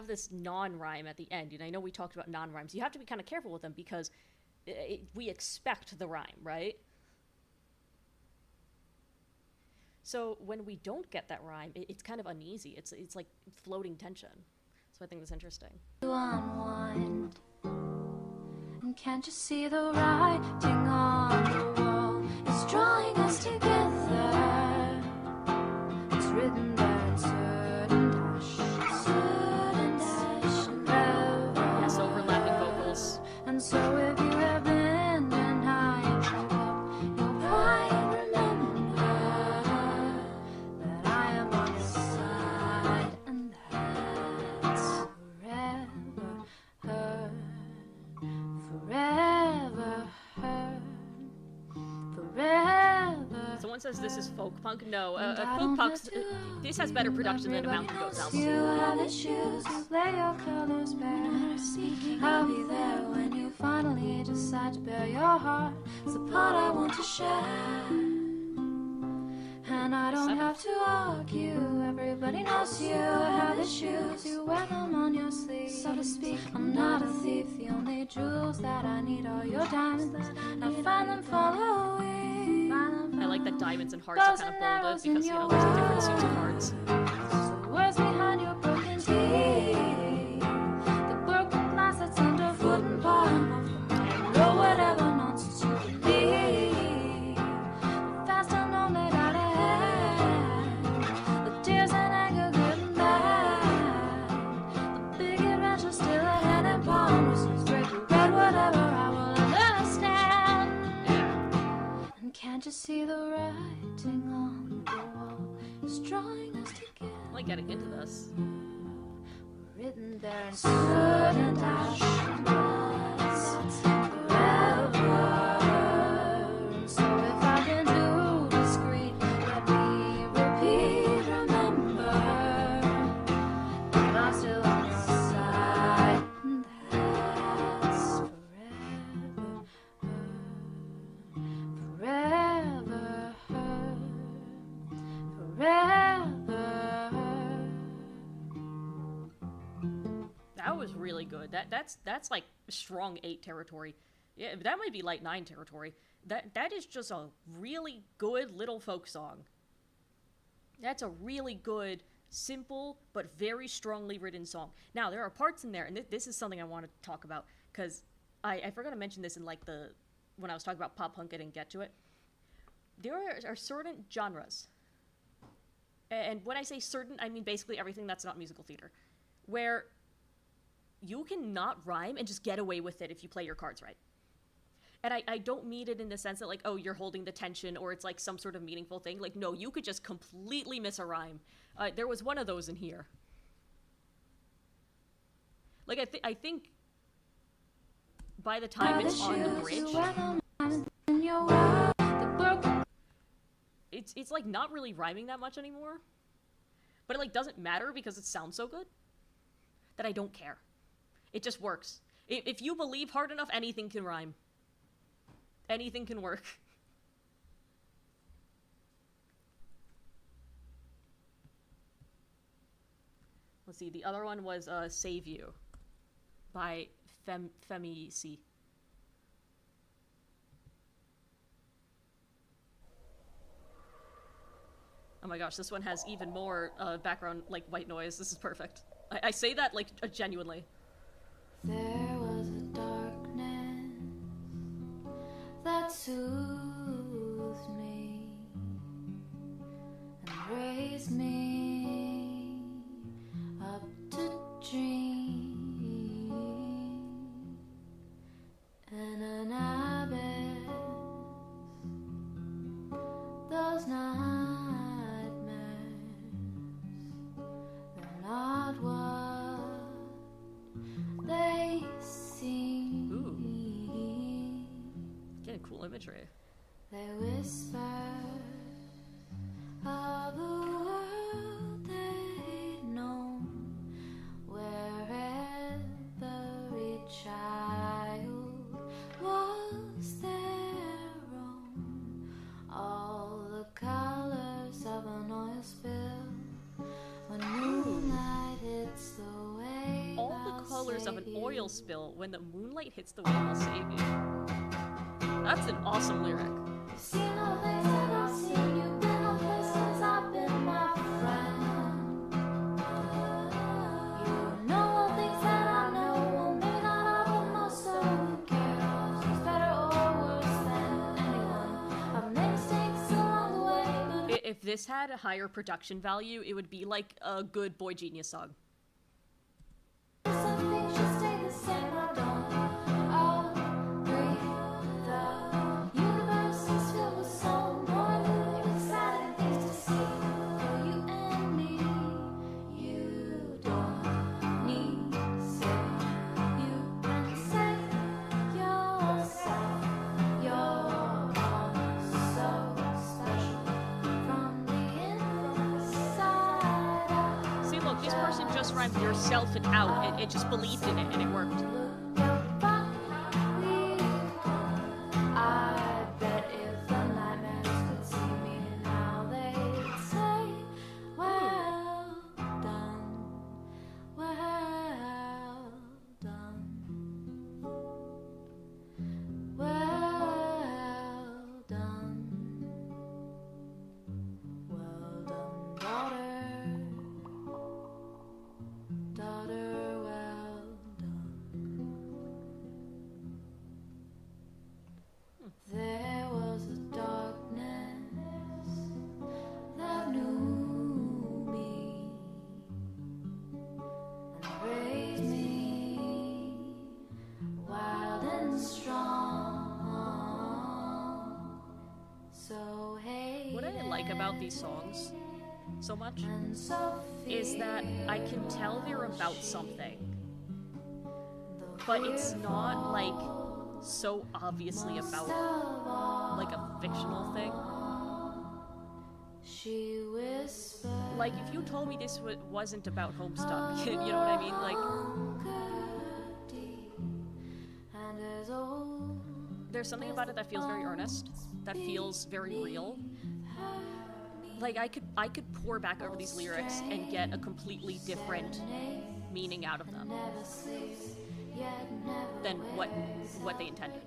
this non-rhyme at the end, and I know we talked about non-rhymes. You have to be kind of careful with them because we expect the rhyme, right? So when we don't get that rhyme, it's kind of uneasy. It's like floating tension. So I think that's interesting. unwind. And can't you see the writing on the wall? It's drawing us together. It's written there in certain dash, forever. Yes, overlapping vocals. And so if you have been denied, you'll quiet, remember says this is folk punk. No, And I folk don't punk's... have to this has better production than a Everybody Mountain Goats knows album. you have issues, you lay your colors bare. I'll be there when you finally decide to bare your heart. It's the part I want to share. And I don't have to argue, everybody knows you have issues. You wear them on your sleeve, so to speak. I'm not a thief, the only jewels that I need are your diamonds. Now find them following. I like that diamonds and hearts are kind of bolded because, you know, there's different suits of cards. The words behind your broken teeth, the broken glass that's underfoot and bottom of the know whatever nonsense you believe. The fast unknown laid out ahead, the tears and anger good and bad. The big adventure still ahead and palm whispers break your red whatever I will understand. And can't you see the writing on the wall is drawing us together? I like getting into this. Written there in soot and ash and blood forever. So if I've been too discreet, let me repeat, remember that I'm still on your side, and that's forever, forever. That was really good. That's like strong 8 territory. Yeah, that might be light 9 territory. That is just a really good little folk song. That's a really good, simple, but very strongly written song. Now, there are parts in there, and this is something I want to talk about, because I forgot to mention this in like when I was talking about pop punk, I didn't get to it. There are certain genres, and when I say certain, I mean basically everything that's not musical theater, where you can not rhyme and just get away with it if you play your cards right. And I don't mean it in the sense that, like, oh, you're holding the tension or it's like some sort of meaningful thing. Like, no, you could just completely miss a rhyme. There was one of those in here. Like, I think by the time it's on the bridge, it's like not really rhyming that much anymore. But it like doesn't matter because it sounds so good that I don't care. It just works. If you believe hard enough, anything can rhyme. Anything can work. Let's see, the other one was Save You by Femi C. Oh my gosh, this one has even more background, like, white noise. This is perfect. I say that, like, genuinely. There was a darkness that soothed me and raised me up to dream, and an abyss, those nightmares, they're not what they seem. Ooh. Getting cool imagery. They whisper of a world they'd known, where every child was their own. All the colors of an oil spill, when moonlight hits the wave. All the colors of an oil spill when the moonlight hits the wave will save you. That's an awesome lyric. You've seen all the things that I've seen. You've been all places I've been, my friend. You know all things that I know. Well, may not I don't know, so who cares? Who's better or worse than anyone? I've made mistakes along the way, but If this had a higher production value, it would be like a good Boy Genius song. some things should stay the same. I don't agree. The universe is filled with so more exciting things to see. For you and me, you don't need saving. You can save yourself. You're all so special. just rhymed yourself and out. It just believed in it and it worked. I bet if the nightmares could see me now, they'd say, well done, well done, well done, daughter, daughter, well done. There was a darkness that knew me and raised me wild and strong. So hey, What I like about these songs so much and so is that I can tell they're about something, but it's not like so obviously about like a fictional thing. she whispered, Like if you told me this wasn't about Homestuck, you know what I mean? Like and as old there's something about it that feels very earnest, that feels very real. Like I could pour back over these lyrics and get a completely different meaning out of them than what they intended.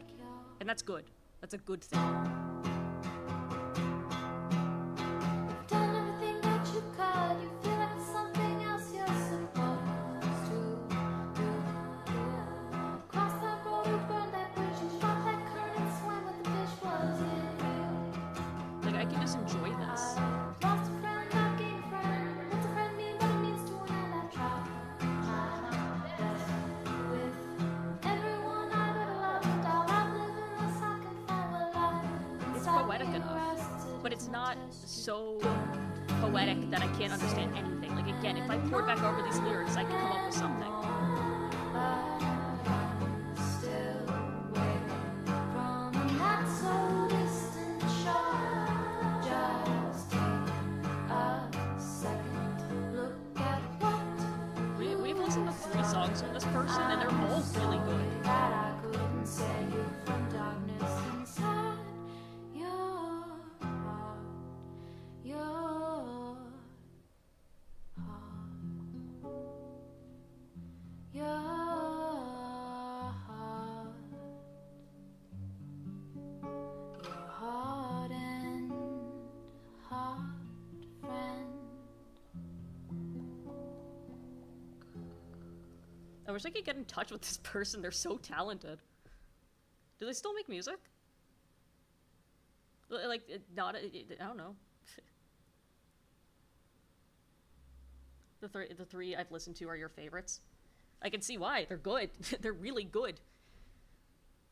And that's good. That's a good thing. done everything that you could. You feel like something else you're supposed to do. Cross that road or burn that bridge. You shot that current and swam with the fish was in you. Like I can just enjoy this. Lost a friend, not gained a friend. What's a friend mean? What it means to an end. I've tried my best with everyone I've ever loved. And I'll outlive unless I can find what lies. It's poetic enough, but it's not so poetic that I can't understand anything. Like again, if I poured back over these lyrics, I could come up with something. Still waiting from a not so distant shore. Just take a second look at what We've listened to 3 songs from this person, and they're all really good. that I couldn't save you from darkness inside your heart, your heart, your heart, your heart and heart, friend. I wish I could get in touch with this person. They're so talented. Do they still make music? Like, not, I don't know. The three I've listened to are your favorites. I can see why. They're good. They're really good.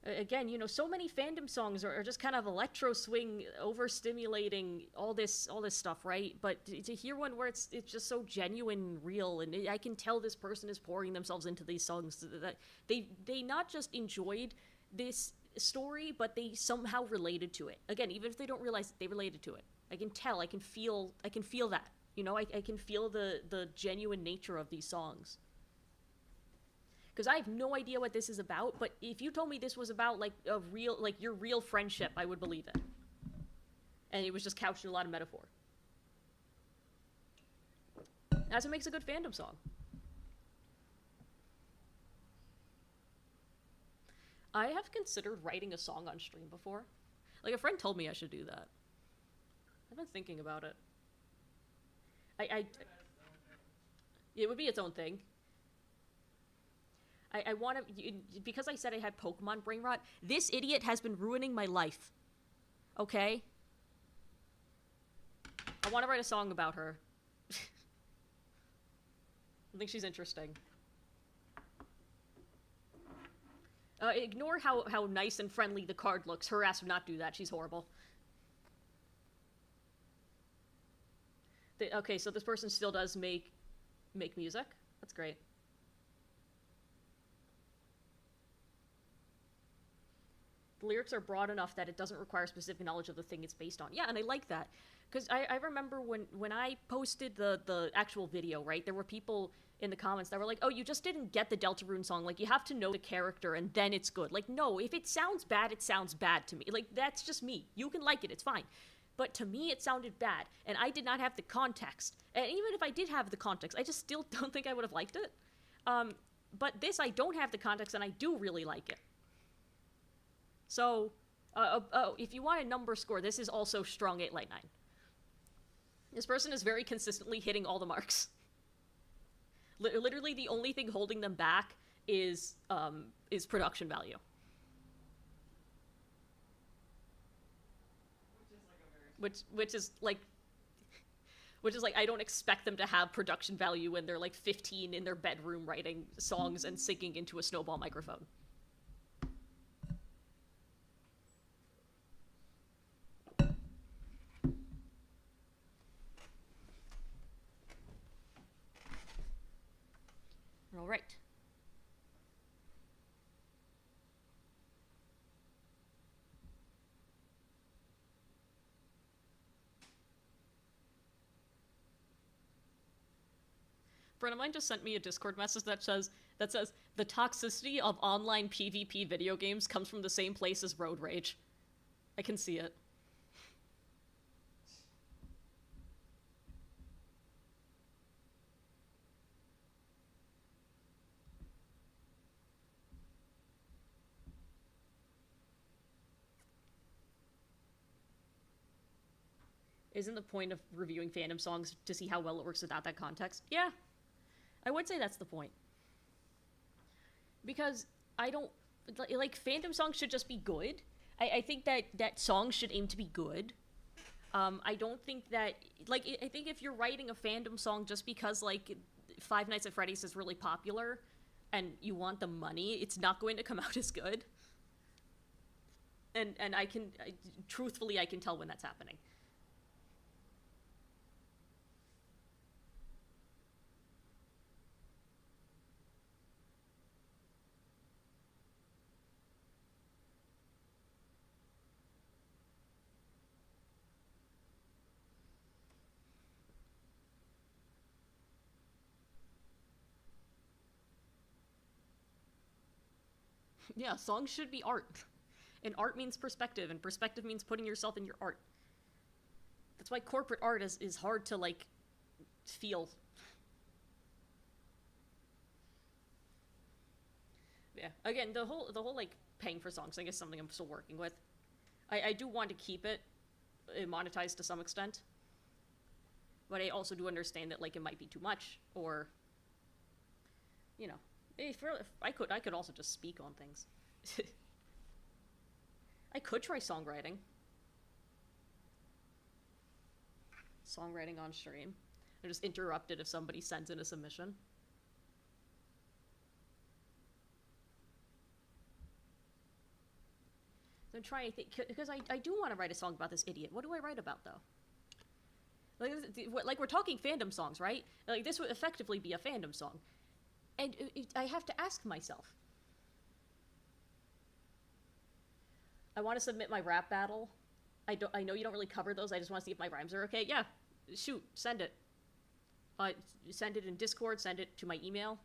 Again, you know, so many fandom songs are just kind of electro swing, overstimulating, all this stuff, right? But to hear one where it's just so genuine and real, and I can tell this person is pouring themselves into these songs, that they not just enjoyed this story, but they somehow related to it. Again, even if they don't realize that they related to it, I can tell, I can feel that. You know, I can feel the genuine nature of these songs. Because I have no idea what this is about, but if you told me this was about, like, your real friendship, I would believe it. And it was just couched in a lot of metaphor. That's what makes a good fandom song. I have considered writing a song on stream before. Like, a friend told me I should do that. I've been thinking about it. It would be its own thing. I want to, because I said I had Pokemon brain rot, this idiot has been ruining my life. Okay? I want to write a song about her. I think she's interesting. Ignore how nice and friendly the card looks. Her ass would not do that. She's horrible. Okay, so this person still does make music. That's great. The lyrics are broad enough that it doesn't require specific knowledge of the thing it's based on. Yeah, and I like that. Because I remember when I posted the actual video, right, there were people in the comments that were like, oh, you just didn't get the Deltarune song. Like, you have to know the character and then it's good. Like, no, if it sounds bad to me. Like, that's just me. You can like it, it's fine. But to me, it sounded bad, and I did not have the context. And even if I did have the context, I just still don't think I would have liked it. But this, I don't have the context, and I do really like it. So, if you want a number score, this is also strong 8 light 9. This person is very consistently hitting all the marks. Literally, the only thing holding them back is production value. Which is like I don't expect them to have production value when they're like 15 in their bedroom writing songs and singing into a snowball microphone. All right. A friend of mine just sent me a Discord message that says the toxicity of online PvP video games comes from the same place as road rage. I can see it. Isn't the point of reviewing fandom songs to see how well it works without that context? Yeah. I would say that's the point. Because I don't... Like, fandom songs should just be good. I think that songs should aim to be good. I don't think that... Like, I think if you're writing a fandom song just because, like, Five Nights at Freddy's is really popular and you want the money, it's not going to come out as good. And truthfully, I can tell when that's happening. Yeah, songs should be art. And art means perspective, and perspective means putting yourself in your art. That's why corporate art is hard to, like, feel. Yeah, again, the whole like, paying for songs, I guess something I'm still working with. I do want to keep it monetized to some extent. But I also do understand that, like, it might be too much, or, you know. If I could also just speak on things. I could try songwriting. Songwriting on stream. I just interrupt it if somebody sends in a submission. So I'm trying to think, because I do want to write a song about this idiot. What do I write about, though? Like we're talking fandom songs, right? Like, this would effectively be a fandom song. And I have to ask myself. I want to submit my rap battle. I know you don't really cover those. I just want to see if my rhymes are okay. Yeah, shoot, send it. Send it in Discord. Send it to my email.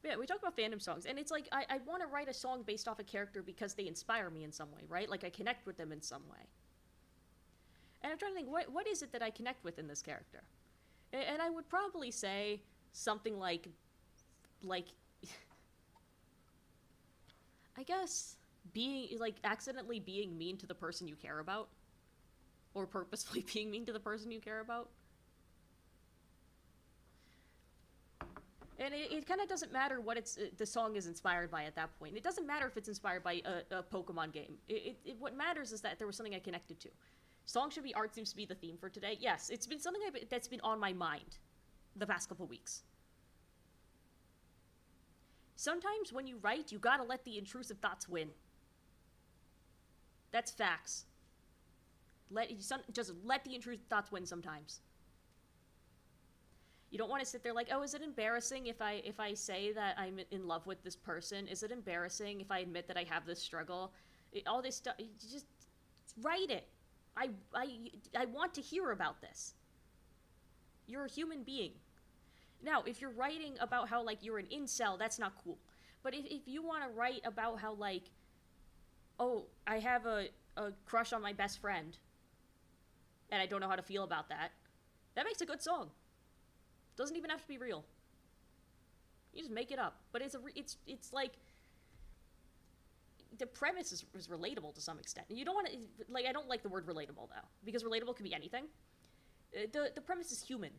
But yeah, we talk about fandom songs, and it's like I want to write a song based off a character because they inspire me in some way, right? Like, I connect with them in some way. And I'm trying to think, what is it that I connect with in this character? And I would probably say something like, I guess, accidentally being mean to the person you care about. Or purposefully being mean to the person you care about. And it kind of doesn't matter what the song is inspired by at that point. It doesn't matter if it's inspired by a Pokemon game. What matters is that there was something I connected to. Song should be art seems to be the theme for today. Yes, it's been something that's been on my mind the past couple weeks. Sometimes when you write, you gotta let the intrusive thoughts win. That's facts. Just let the intrusive thoughts win sometimes. You don't want to sit there like, oh, is it embarrassing if I say that I'm in love with this person? Is it embarrassing if I admit that I have this struggle? All this stuff, you just write it. I want to hear about this. You're a human being. Now, if you're writing about how, like, you're an incel, that's not cool. But if you want to write about how, like, oh, I have a crush on my best friend, and I don't know how to feel about that, that makes a good song. Doesn't even have to be real. You just make it up. But it's like, the premise is relatable to some extent. You don't want to, like, I don't like the word relatable, though, because relatable can be anything. The premise is human.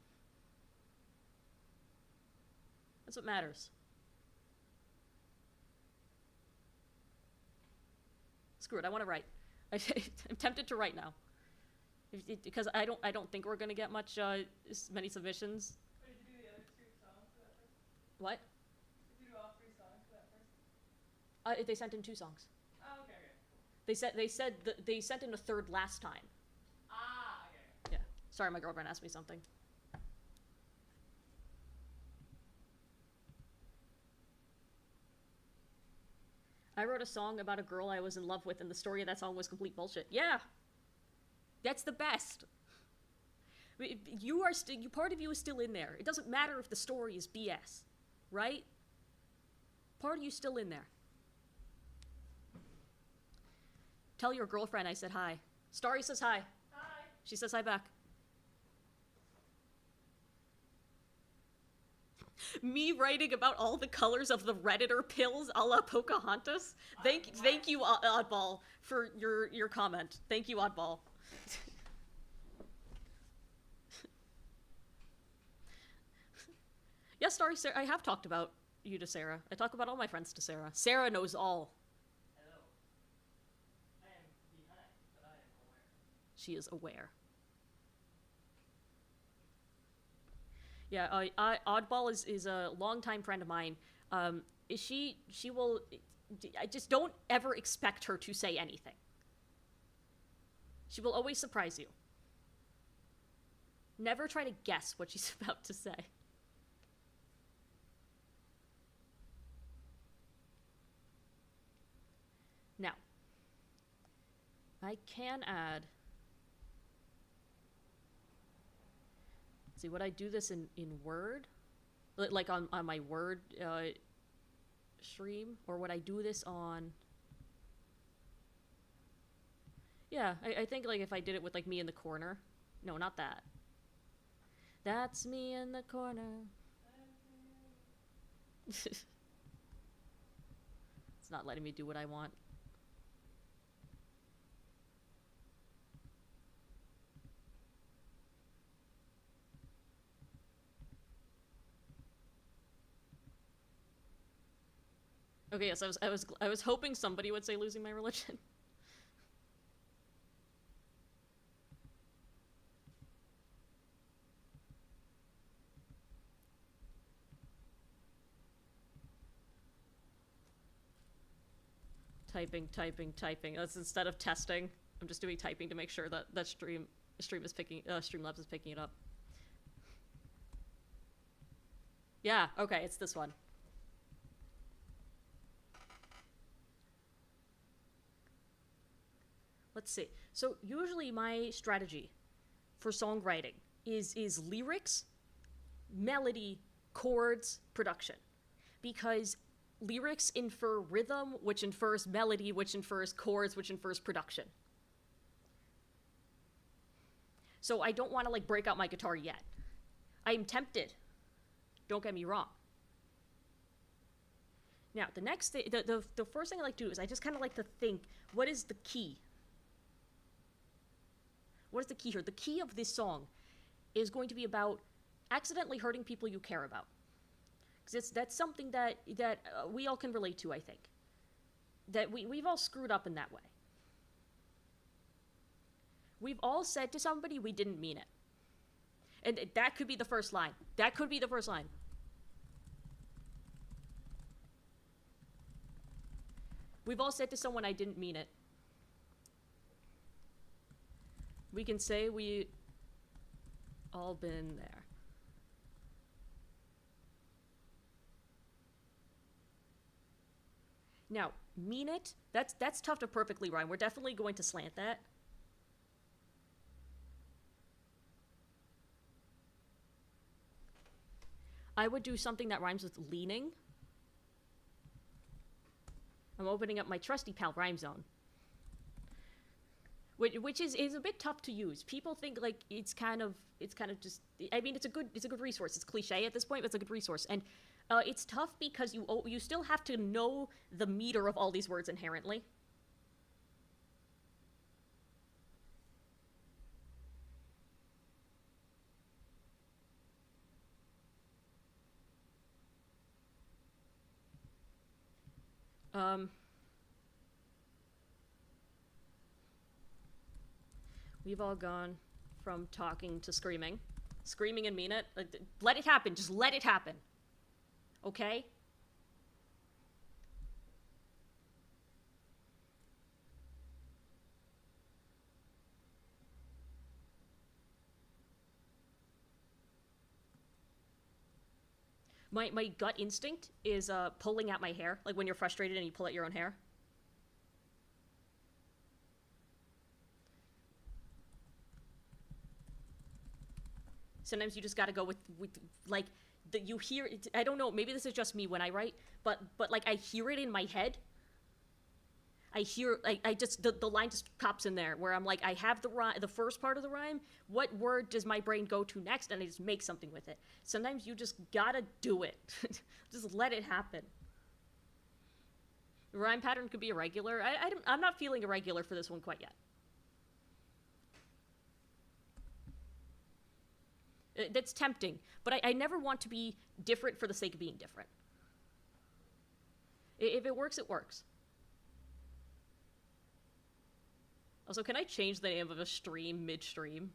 That's what matters. Screw it, I want to write. I'm tempted to write now. Because I don't think we're gonna get many submissions. What did you do the other 2 songs for that person? What? Did you do all 3 songs for that person? They sent in 2 songs. Oh, okay, cool. They sent in a third last time. Ah, okay. Yeah. Sorry, my girlfriend asked me something. I wrote a song about a girl I was in love with, and the story of that song was complete bullshit. Yeah. That's the best. Part of you is still in there. It doesn't matter if the story is BS, right? Part of you's still in there. Tell your girlfriend I said hi. Starry says hi. Hi. She says hi back. Me writing about all the colors of the Redditor pills a la Pocahontas. Thank you, Oddball, for your comment. Thank you, Oddball. Yes, Starry, Sarah, I have talked about you to Sarah. I talk about all my friends to Sarah. Sarah knows all. Hello. I am behind, but I am aware. She is aware. Yeah, Oddball is a longtime friend of mine. She will... I just don't ever expect her to say anything. She will always surprise you. Never try to guess what she's about to say. Now, I can add... See, would I do this in Word? Like on my Word stream? Or would I do this on... Yeah, I think like if I did it with like me in the corner. No, not that. That's me in the corner. It's not letting me do what I want. Okay, yes, I was hoping somebody would say losing my religion. Typing. That's instead of testing. I'm just doing typing to make sure that Streamlabs is picking it up. Yeah, okay, it's this one. Let's see. So usually my strategy for songwriting is lyrics, melody, chords, production. Because lyrics infer rhythm, which infers melody, which infers chords, which infers production. So I don't want to like break out my guitar yet. I'm tempted. Don't get me wrong. Now, the next thing, the first thing I like to do is I just kind of like to think, what is the key? What is the key here? The key of this song is going to be about accidentally hurting people you care about. Because that's something that we all can relate to, I think. That we've all screwed up in that way. We've all said to somebody we didn't mean it. And that could be the first line. That could be the first line. We've all said to someone I didn't mean it. We can say we all been there. Now, mean it, that's tough to perfectly rhyme. We're definitely going to slant that. I would do something that rhymes with leaning. I'm opening up my trusty pal Rhyme Zone. Which is a bit tough to use. People think like it's kind of just, I mean, it's a good resource. It's cliche at this point, but it's a good resource. And it's tough because you still have to know the meter of all these words inherently. We've all gone from talking to screaming. Screaming and mean it. Let it happen. Just let it happen. Okay? My gut instinct is pulling at my hair. Like when you're frustrated and you pull at your own hair. Sometimes you just gotta go with like, you hear it. I don't know, maybe this is just me when I write, but like I hear it in my head. I hear, I just, the line just pops in there where I'm like, I have the first part of the rhyme, what word does my brain go to next, and I just make something with it. Sometimes you just gotta do it. Just let it happen. The rhyme pattern could be irregular. I'm not feeling irregular for this one quite yet. That's tempting, but I never want to be different for the sake of being different. If it works, it works. Also, can I change the name of a stream midstream?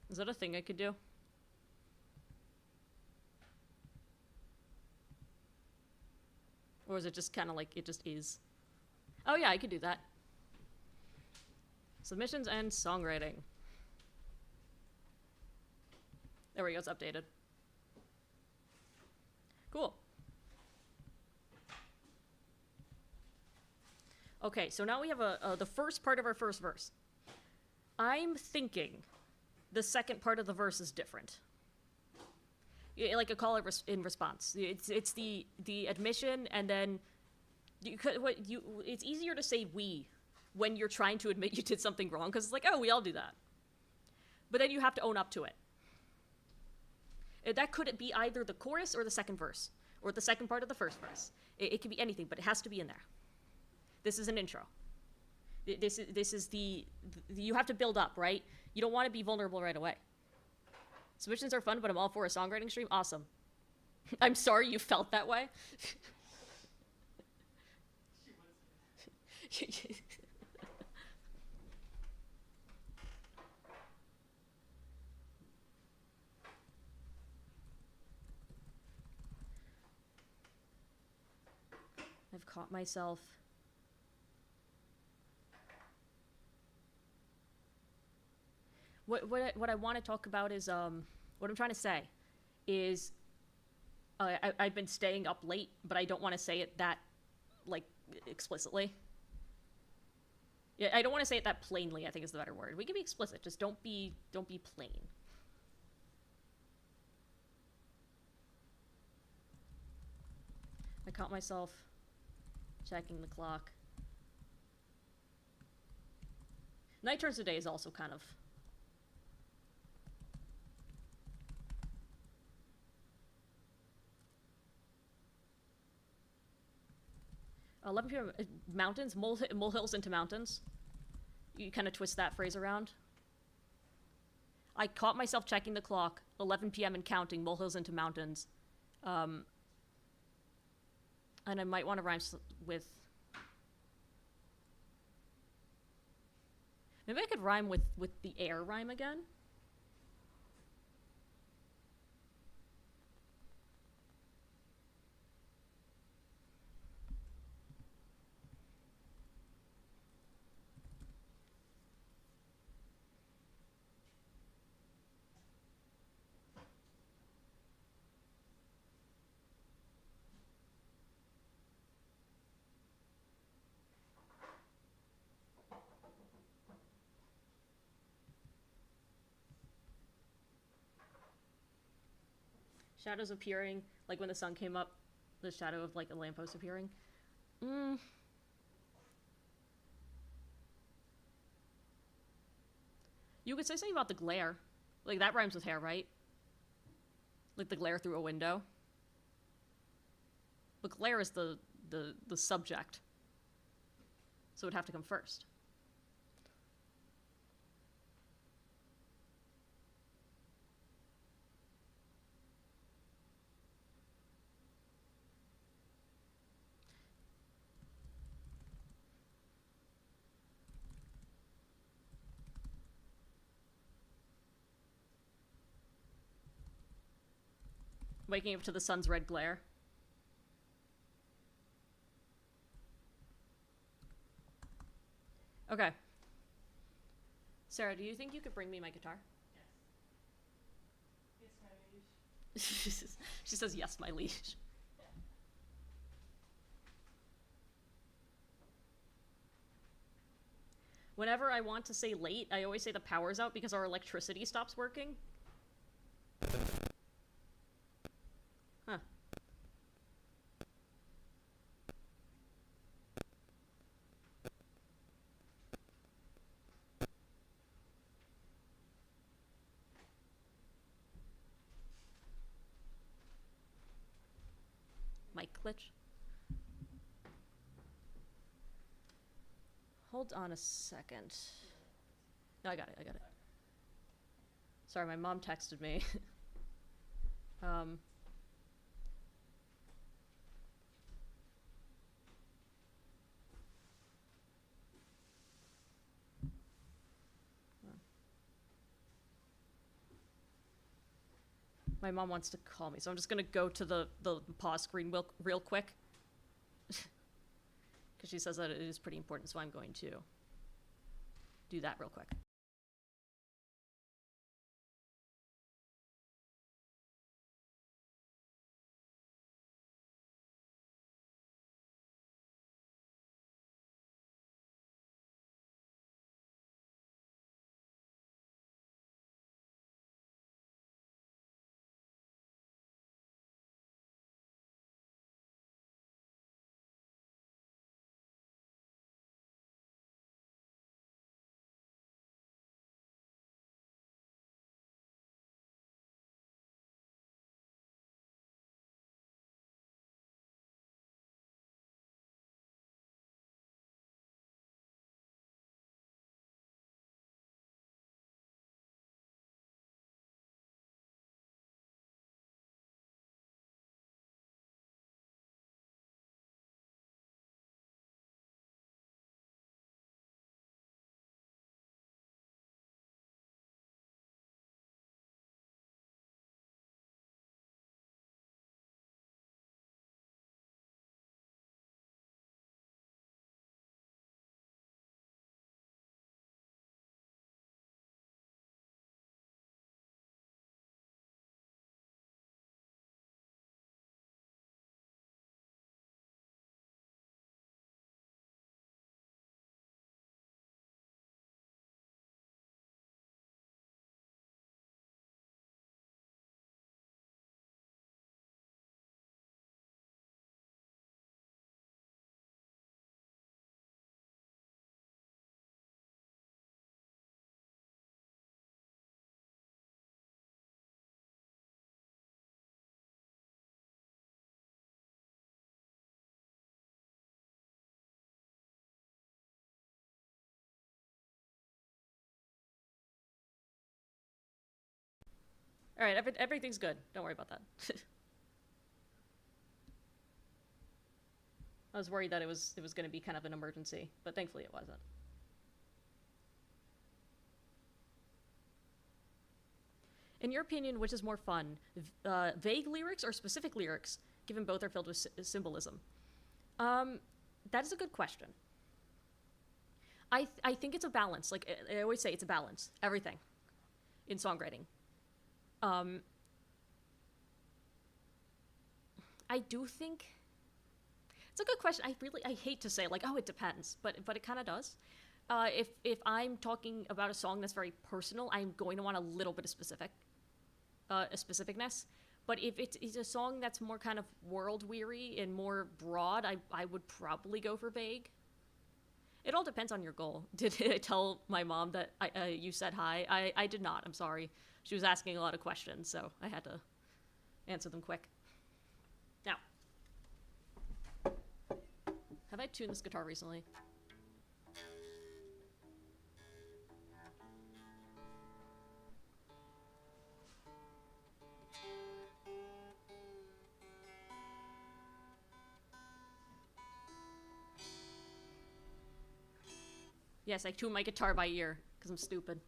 Is that a thing I could do? Or is it just kind of like, it just is? Oh yeah, I could do that. Submissions and songwriting. There we go, it's updated. Cool. Okay, so now we have the first part of our first verse. I'm thinking the second part of the verse is different. Like a call in response. It's the admission, and then it's easier to say we when you're trying to admit you did something wrong, because it's like, oh, we all do that. But then you have to own up to it. That could be either the chorus or the second verse, or the second part of the first verse. It could be anything, but it has to be in there. This is an intro. This is you have to build up, right? You don't want to be vulnerable right away. Submissions are fun, but I'm all for a songwriting stream. Awesome. I'm sorry you felt that way. I've caught myself. What I want to talk about is what I'm trying to say is I've been staying up late, but I don't want to say it that like explicitly. Yeah, I don't want to say it that plainly, I think is the better word. We can be explicit, just don't be plain. I caught myself checking the clock. Night turns to day is also kind of 11 p.m. Mountains, molehills into mountains. You kind of twist that phrase around. I caught myself checking the clock, 11 p.m. and counting, molehills into mountains. And I might want to rhyme with... Maybe I could rhyme with the air rhyme again. Shadows appearing, like when the sun came up, the shadow of like a lamppost appearing. You could say something about the glare. Like that rhymes with hair, right? Like the glare through a window. But glare is the subject. So it would have to come first. Waking up to the sun's red glare. Okay. Sarah, do you think you could bring me my guitar? Yes. Yes, my liege. She says, yes, my liege. Yeah. Whenever I want to say late, I always say the power's out because our electricity stops working. Huh. Mic glitch. Hold on a second. No, I got it. Sorry, my mom texted me. My mom wants to call me, so I'm just gonna go to the pause screen real quick. Because she says that it is pretty important, so I'm going to do that real quick. All right, everything's good. Don't worry about that. I was worried that it was going to be kind of an emergency, but thankfully it wasn't. In your opinion, which is more fun, vague lyrics or specific lyrics, given both are filled with symbolism? That is a good question. I think it's a balance. Like I always say, it's a balance. Everything in songwriting. I do think it's a good question. I hate to say like, oh, it depends, but it kind of does. If I'm talking about a song that's very personal, I'm going to want a little bit of specificness. But if it's a song that's more kind of world weary and more broad, I would probably go for vague. It all depends on your goal. Did I tell my mom that you said hi? I did not. I'm sorry. She was asking a lot of questions, so I had to answer them quick. Now, have I tuned this guitar recently? Yes, I tune my guitar by ear because I'm stupid.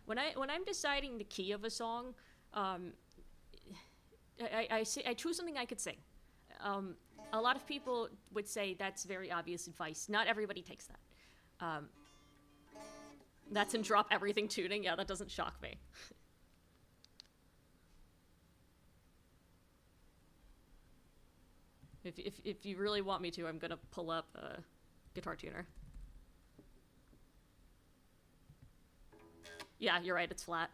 When I'm deciding the key of a song, I choose something I could sing. A lot of people would say that's very obvious advice. Not everybody takes that. That's in drop everything tuning. Yeah, that doesn't shock me. If you really want me to, I'm gonna pull up a guitar tuner. Yeah, you're right, it's flat.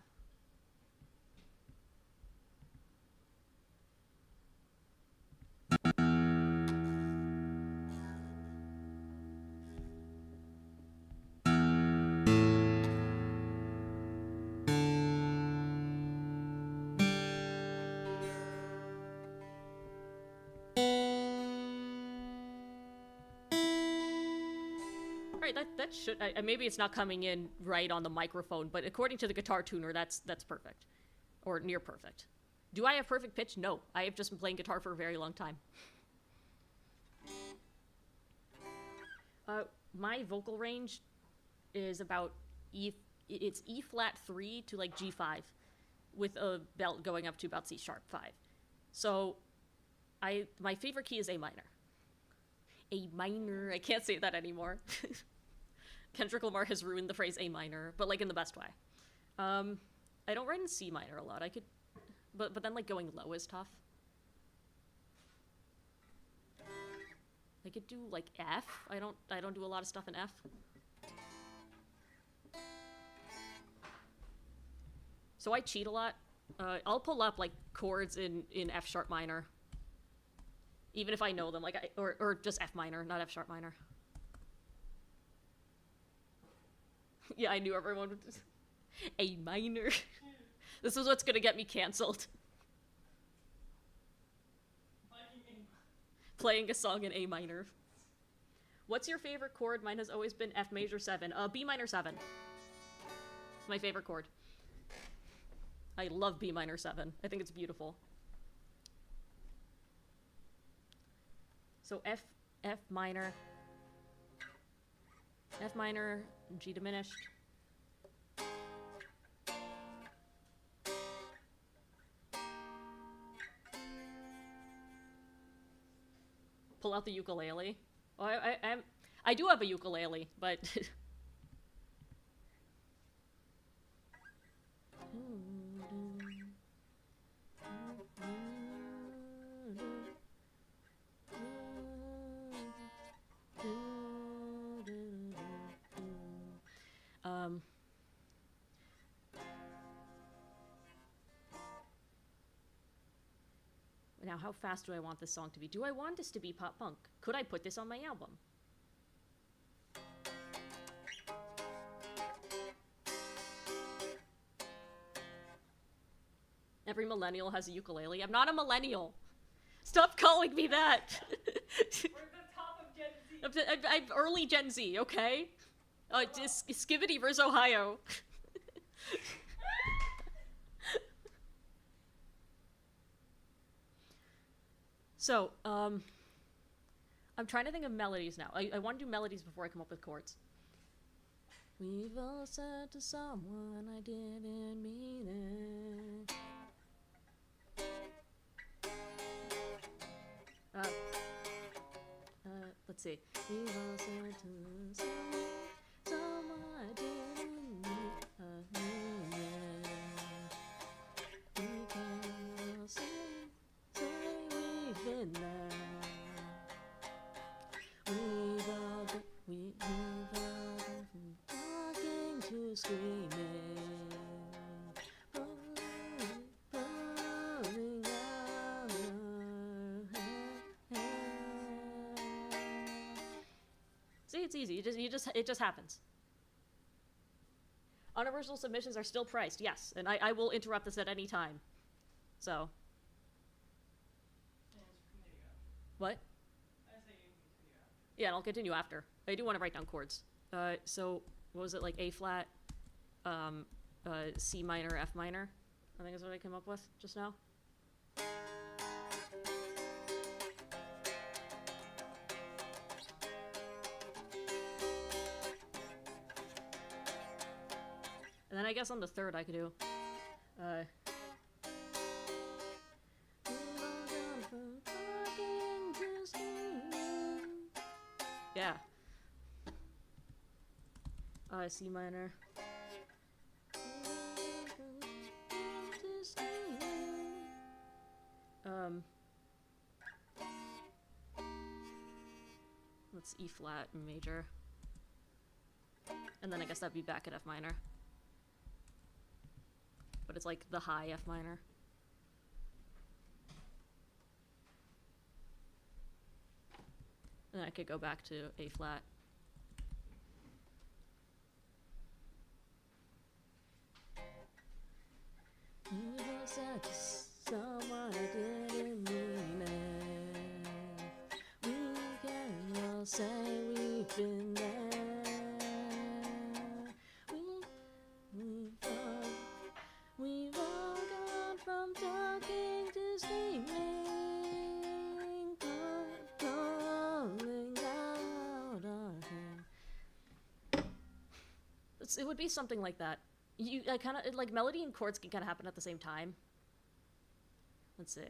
That should maybe it's not coming in right on the microphone, but according to the guitar tuner, that's perfect, or near perfect. Do I have perfect pitch? No, I have just been playing guitar for a very long time. My vocal range is about it's E flat 3 to like G5, with a belt going up to about C sharp 5. So, my favorite key is A minor. A minor. I can't say that anymore. Kendrick Lamar has ruined the phrase A minor, but like in the best way. I don't write in C minor a lot. I could, but then like going low is tough. I could do like F. I don't do a lot of stuff in F. So I cheat a lot. I'll pull up like chords in F sharp minor, even if I know them, like or just F minor, not F sharp minor. Yeah, I knew everyone would just... A minor. This is what's gonna get me canceled. Playing a song in A minor. What's your favorite chord? Mine has always been F major 7. B minor 7. It's my favorite chord. I love B minor 7. I think it's beautiful. So F minor, G diminished. Pull out the ukulele. Oh, I do have a ukulele, but now how fast do I want this song to be? Do I want this to be pop punk? Could I put this on my album? Every millennial has a ukulele. I'm not a millennial. Stop calling me that. We're at the top of Gen Z. I'm early Gen Z, okay? Just Skibidi Riz, Ohio. So, I'm trying to think of melodies now. I want to do melodies before I come up with chords. We've all said to someone I didn't mean it. Let's see. We've all said to someone I didn't mean it. We can all say we've been there. We've all been from talking to screaming, from it's easy. It just happens. Unoriginal submissions are still priced, yes, and I will interrupt this at any time. So. What? I say you can continue after. Yeah, and I'll continue after. I do want to write down chords. So what was it, like A flat, C minor, F minor? I think is what I came up with just now. And then I guess on the third I could do, yeah. C minor. Let's E flat major. And then I guess that'd be back at F minor. But it's like the high F minor. And then I could go back to A flat. You said to someone I didn't mean it. We can all say we've been there. We've all gone from talking to screaming, calling out our hand. It would be something like that. I kind of like melody and chords can kind of happen at the same time. Let's see.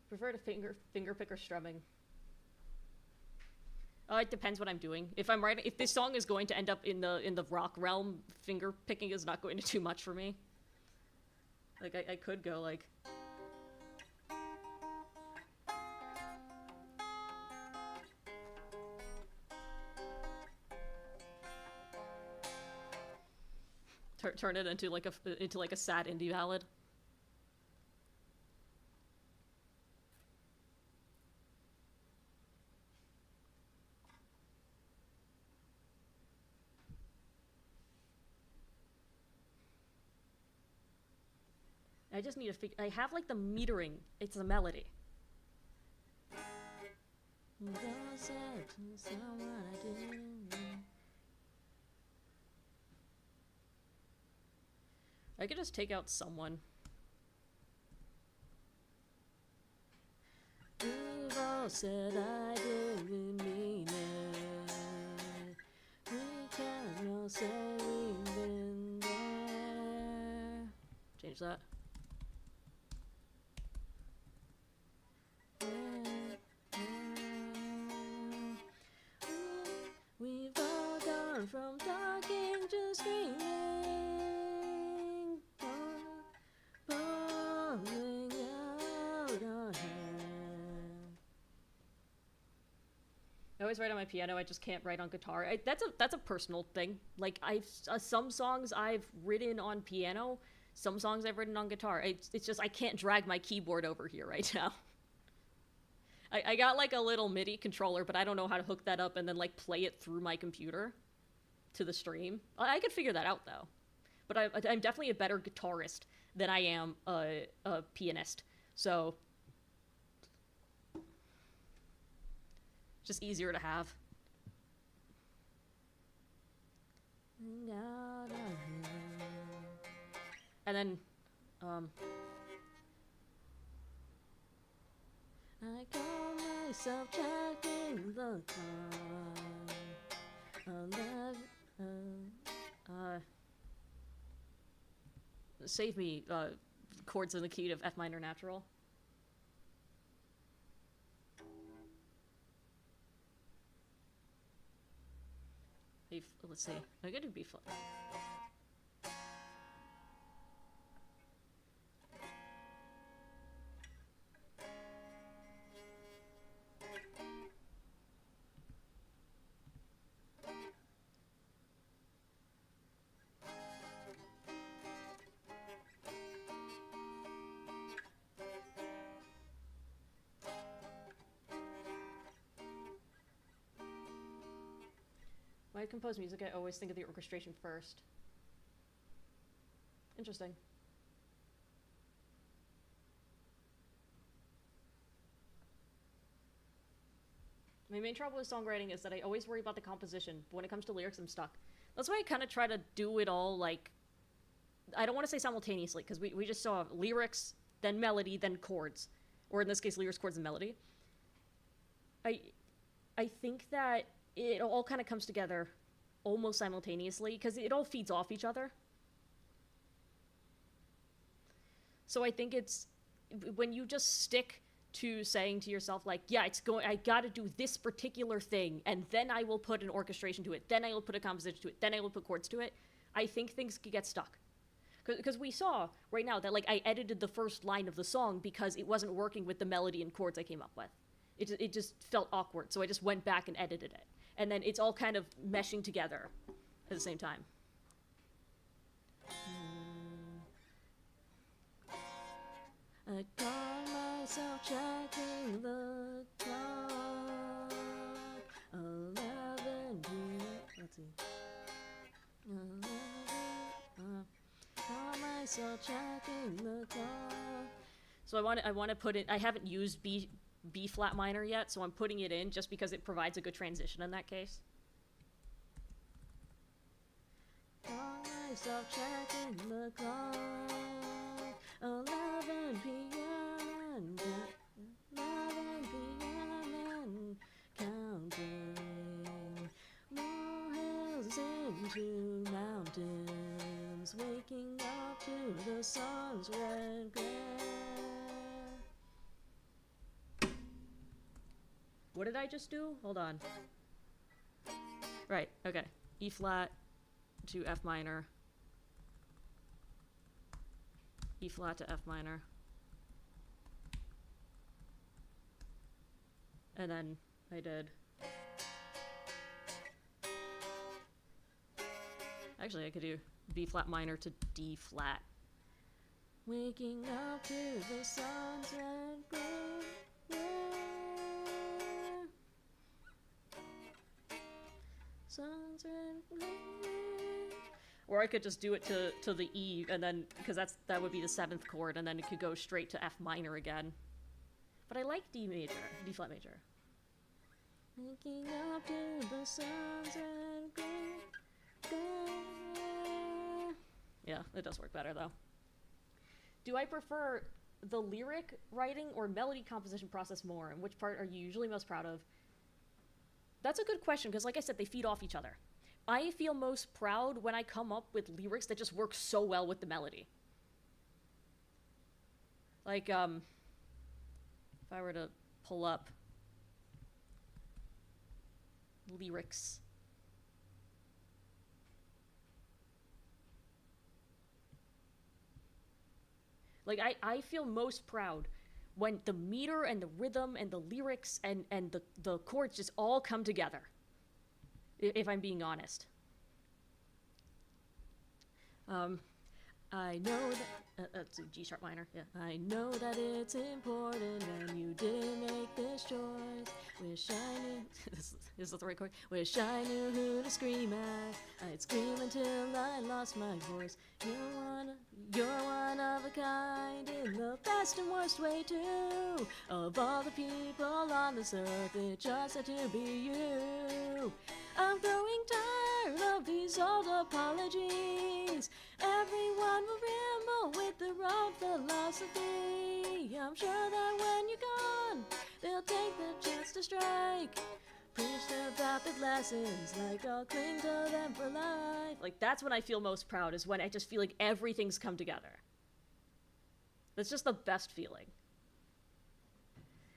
Prefer to finger pick or strumming. It depends what I'm doing. If I'm writing, if this song is going to end up in the rock realm, finger picking is not going to do much for me. Like I could go like. Turn it into like a sad indie ballad. I just need to figure. I have like the metering. It's a melody. I could just take out someone. We've all said I didn't mean it. We can all say we've been there. Change that. We've all gone from talking to screaming, falling out our hand. I always write on my piano. I just can't write on guitar. That's a personal thing. Like some songs I've written on piano, some songs I've written on guitar. It's just I can't drag my keyboard over here right now. I got like a little MIDI controller, but I don't know how to hook that up and then like play it through my computer to the stream. I could figure that out though. But I'm definitely a better guitarist than I am a pianist. So just easier to have. And then I call myself checking the time. Save me chords in the key of F minor natural. Let's see. I gotta do B flat. I compose music, I always think of the orchestration first. Interesting. My main trouble with songwriting is that I always worry about the composition, but when it comes to lyrics, I'm stuck. That's why I kind of try to do it all, like, I don't want to say simultaneously, because we just saw lyrics, then melody, then chords. Or in this case, lyrics, chords, and melody. I think that it all kind of comes together almost simultaneously, because it all feeds off each other. So I think it's, when you just stick to saying to yourself, like, yeah, I gotta do this particular thing, and then I will put an orchestration to it, then I will put a composition to it, then I will put chords to it, I think things could get stuck. Because we saw right now that, like, I edited the first line of the song because it wasn't working with the melody and chords I came up with. It just felt awkward, so I just went back and edited it. And then it's all kind of meshing together at the same time. I caught myself checking the clock. 11 p.m. Let's see. 11. Caught myself checking the clock. So I want to put it. I haven't used B flat minor yet, so I'm putting it in just because it provides a good transition in that case. Caught myself checking the clock. 11 p.m. and 11 p.m. and counting. Molehills into mountains, waking up to the sun's red glare. What did I just do? Hold on. Right, okay. E flat to F minor. E flat to F minor. And then I did. Actually, I could do B flat minor to D flat. Waking up to the sunset glare. Sunset glare. Or I could just do it to the E, and then, because that would be the 7th chord, and then it could go straight to F minor again. But I like D flat major. Waking up to the sunset glare. Yeah, it does work better though. Do I prefer the lyric writing or melody composition process more, and which part are you usually most proud of? That's a good question, because like I said, they feed off each other. I feel most proud when I come up with lyrics that just work so well with the melody. Like, if I were to pull up lyrics. Like, I feel most proud when the meter and the rhythm and the lyrics and the chords just all come together. If I'm being honest. I know that, that's a G sharp minor, yeah. I know that it's important and you didn't make this choice. Wish I knew, is that the right chord? Wish I knew who to scream at. I'd scream until I lost my voice. You're one of a kind in the best and worst way too. Of all the people on this earth, it just had to be you. I'm growing tired of these old apologies. Everyone will ramble with their own philosophy. I'm sure that when you're gone, they'll take the chance to strike. Preach their vapid lessons like I'll cling to them for life. Like, that's when I feel most proud, is when I just feel like everything's come together. That's just the best feeling.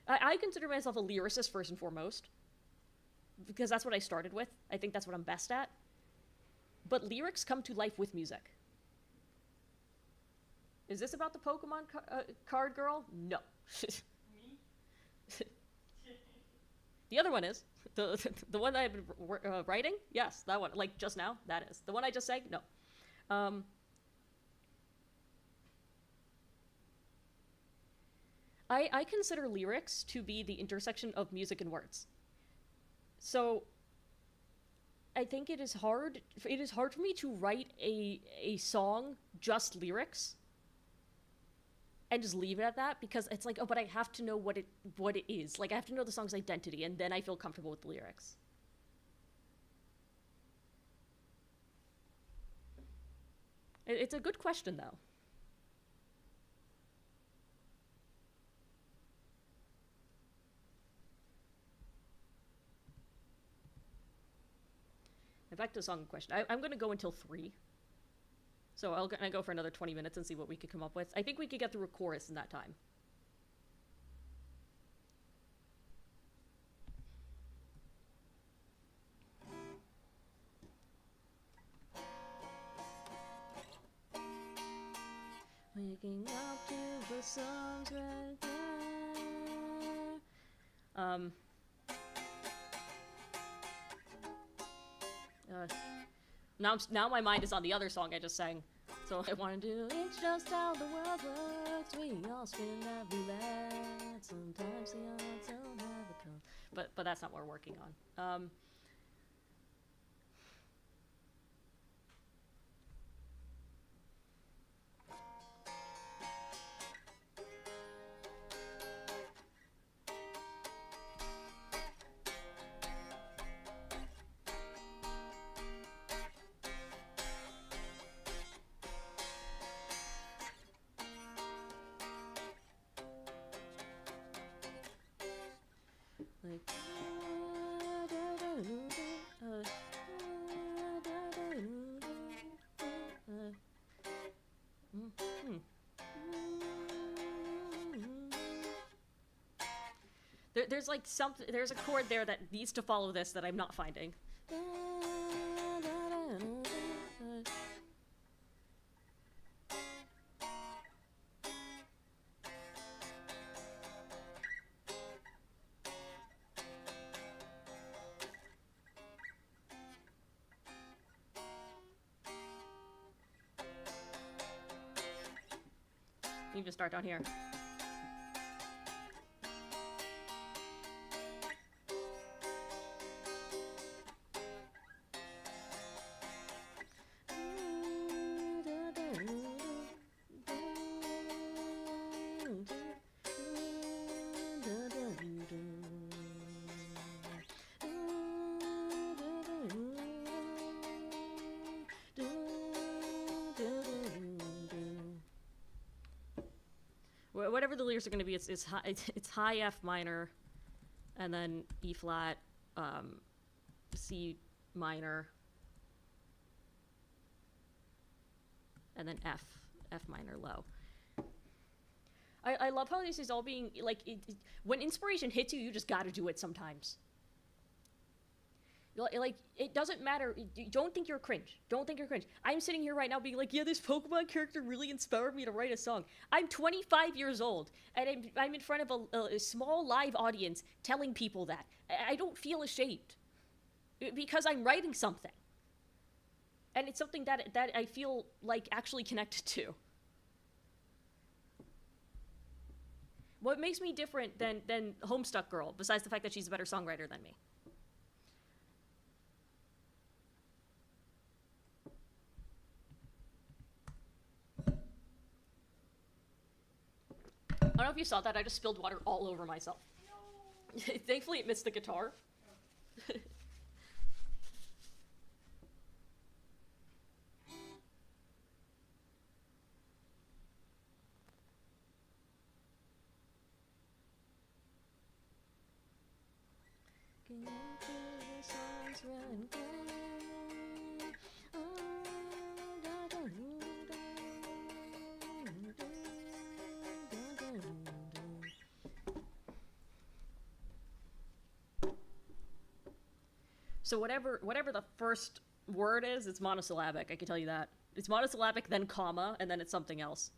I consider myself a lyricist first and foremost, because that's what I started with. I think that's what I'm best at. But lyrics come to life with music. Is this about the Pokemon card girl? No. Me? The other one is. The one that I've been writing? Yes, that one. Like, just now? That is. The one I just sang? No. I consider lyrics to be the intersection of music and words. So, I think it is hard. It is hard for me to write a song just lyrics and just leave it at that, because it's like, oh, but I have to know what it is. Like, I have to know the song's identity, and then I feel comfortable with the lyrics. It's a good question, though. Back to the song question. I'm going to go until 3. So I'm going to go for another 20 minutes and see what we could come up with. I think we could get through a chorus in that time. Waking up to the songs right there. Now my mind is on the other song I just sang. So I want to do, it's just how the world works. We all spin that roulette. Sometimes the odds don't have a code. But that's not what we're working on. Like, there's like something. There's a chord there that needs to follow this that I'm not finding. You just start down here. Whatever the lyrics are going to be, it's high F minor, and then E flat, C minor, and then F minor low. I love how this is all being like when inspiration hits you, you just got to do it sometimes. Like, it doesn't matter. Don't think you're cringe. Don't think you're cringe. I'm sitting here right now being like, yeah, this Pokemon character really inspired me to write a song. I'm 25 years old, and I'm in front of a small live audience telling people that. I don't feel ashamed, because I'm writing something. And it's something that I feel like actually connected to. What makes me different than Homestuck Girl, besides the fact that she's a better songwriter than me? I don't know if you saw that, I just spilled water all over myself. No. Thankfully, it missed the guitar. So whatever the first word is, it's monosyllabic, I can tell you that. It's monosyllabic, then comma, and then it's something else.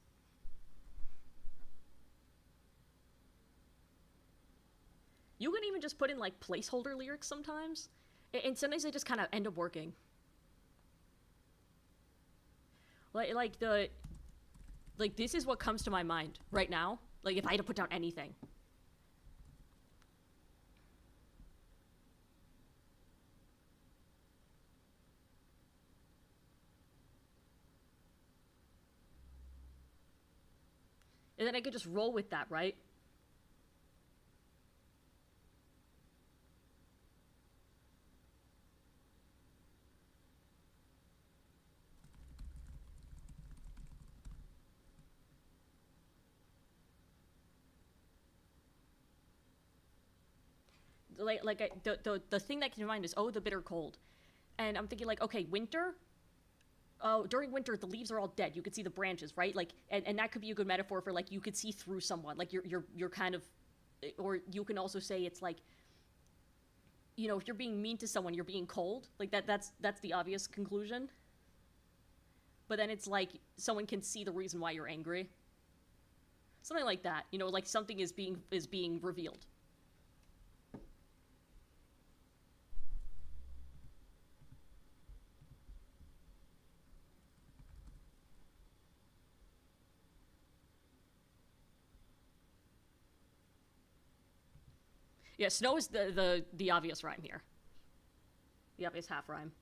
You can even just put in, like, placeholder lyrics sometimes, and sometimes they just kind of end up working. Like, this is what comes to my mind right now, like, if I had to put down anything. And then I could just roll with that, right? The thing that came to mind is, oh, the bitter cold. And I'm thinking, like, okay, winter. Oh, during winter, the leaves are all dead. You could see the branches, right? Like, and that could be a good metaphor for, like, you could see through someone. Like, you're kind of, or you can also say it's like, you know, if you're being mean to someone, you're being cold. Like, that's the obvious conclusion. But then it's like someone can see the reason why you're angry. Something like that. You know, like something is being revealed. Yeah, snow is the obvious rhyme here. The obvious half rhyme.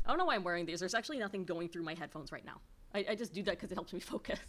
I don't know why I'm wearing these. There's actually nothing going through my headphones right now. I just do that because it helps me focus.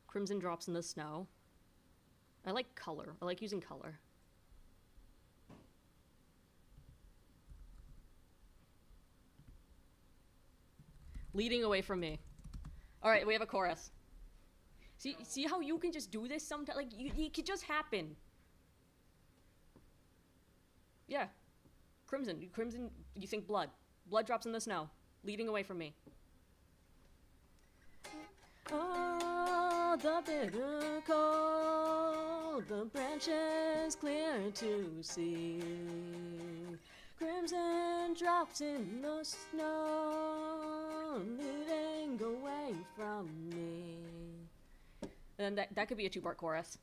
Crimson drops in the snow. I like color. I like using color. Leading away from me. All right, we have a chorus. See how you can just do this sometimes? Like, it could just happen. Yeah. Crimson, you think blood. Blood drops in the snow. Leading away from me. Oh, the bitter cold, the branches clear to see. Crimson drops in the snow, leading away from me. And that could be a two-part chorus.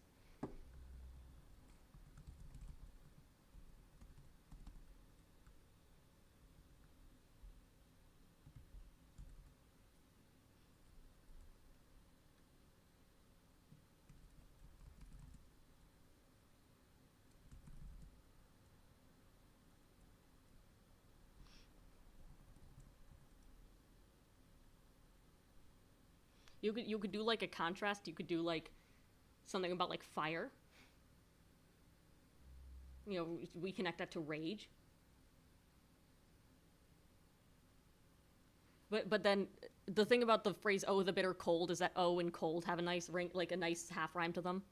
You could do like a contrast. You could do like something about like fire. You know, we connect that to rage. But then the thing about the phrase "oh, the bitter cold" is that "oh" and "cold" have a nice ring, like a nice half rhyme to them.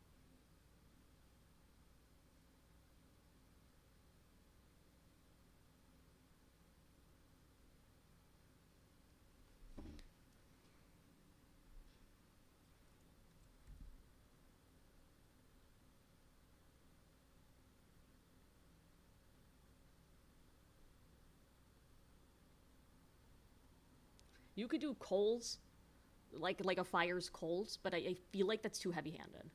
You could do coals, like a fire's coals, but I feel like that's too heavy-handed.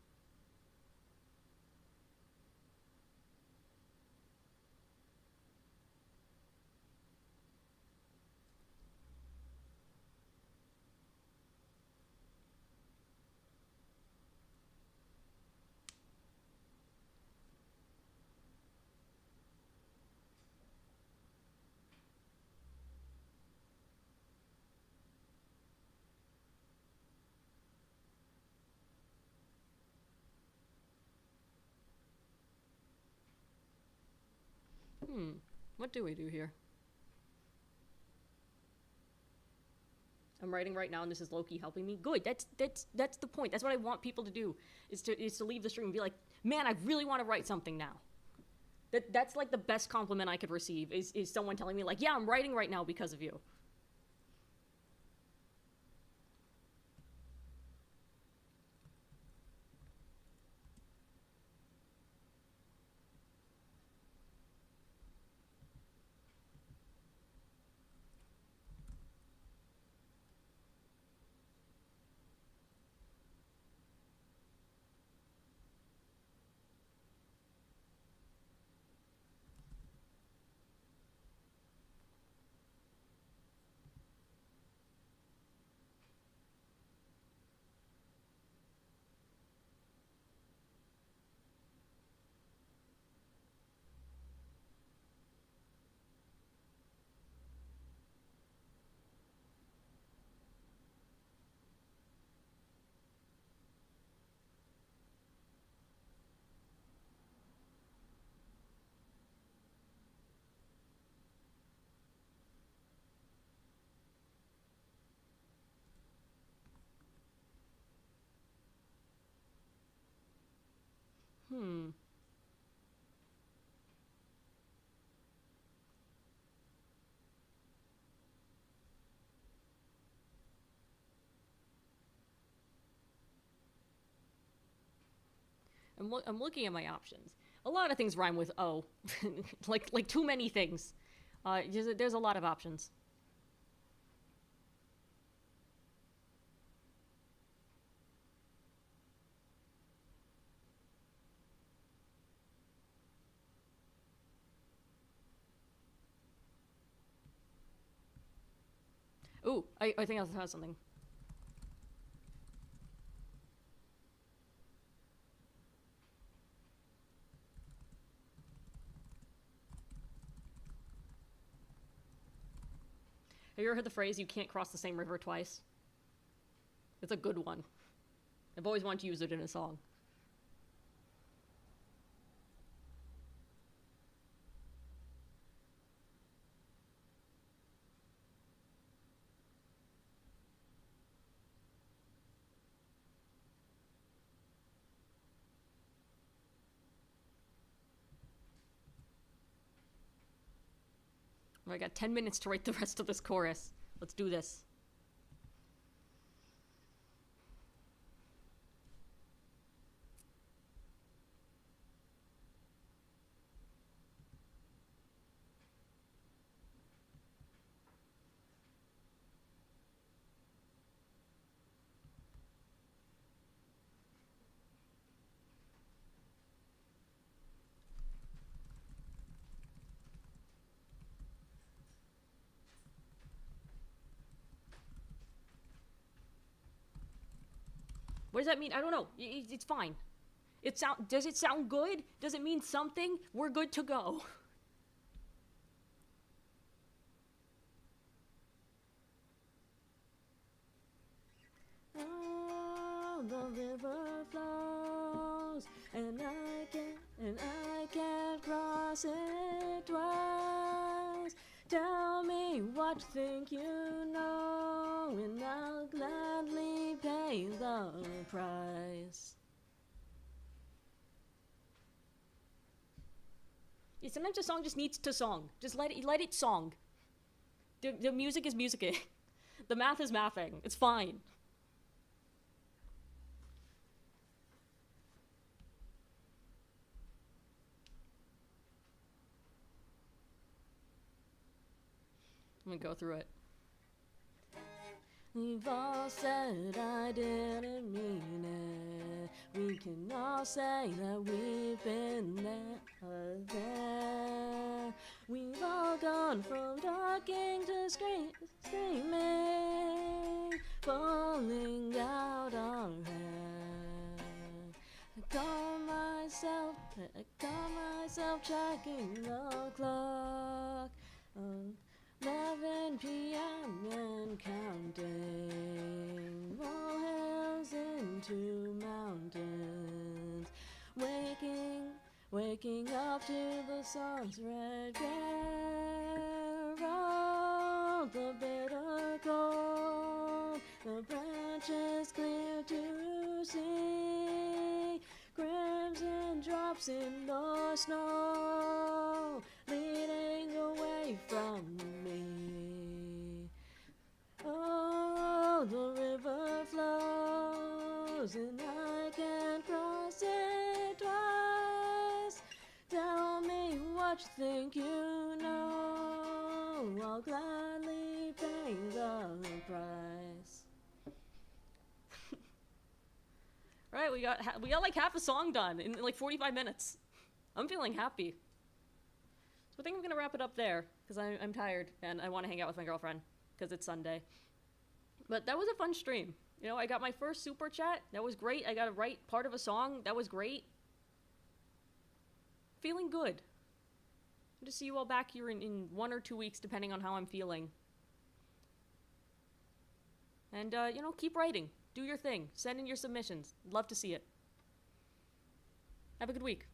What do we do here? I'm writing right now, and this is Loki helping me. Good. That's the point. That's what I want people to do. Is to leave the stream and be like, man, I really want to write something now. That's like the best compliment I could receive is someone telling me like, yeah, I'm writing right now because of you. I'm looking at my options. A lot of things rhyme with O. like too many things. There's a lot of options. Ooh, I think I have something. Have you ever heard the phrase, you can't cross the same river twice? It's a good one. I've always wanted to use it in a song. I got 10 minutes to write the rest of this chorus. Let's do this. What does that mean? I don't know. It's fine. Does it sound good? Does it mean something? We're good to go. Oh, the river flows, and I can't cross it twice. Tell me what you think you know, and I'll gladly pay the price. Yeah, sometimes a song just needs to song. Just let it song. The music is musicking. The math is mathing. It's fine. I'm gonna go through it. We've all said I didn't mean it. We can all say that we've been there. We've all gone from talking to screaming, falling out our hair. I call myself checking the clock. 11 p.m. and counting, molehills into mountains, waking up to the sun's red glare, the bitter cold, the branches clear to see, crimson drops in the snow, leading away from me. Oh, the river flows, and I can't cross it twice. Tell me what you think you know, I'll gladly pay the price. Right, we got like half a song done in like 45 minutes. I'm feeling happy. So I think I'm gonna wrap it up there, because I'm tired, and I want to hang out with my girlfriend, because it's Sunday. But that was a fun stream. You know, I got my first super chat. That was great. I got to write part of a song. That was great. Feeling good. I'll just see you all back here in 1 or 2 weeks, depending on how I'm feeling. And, you know, keep writing. Do your thing. Send in your submissions. Love to see it. Have a good week.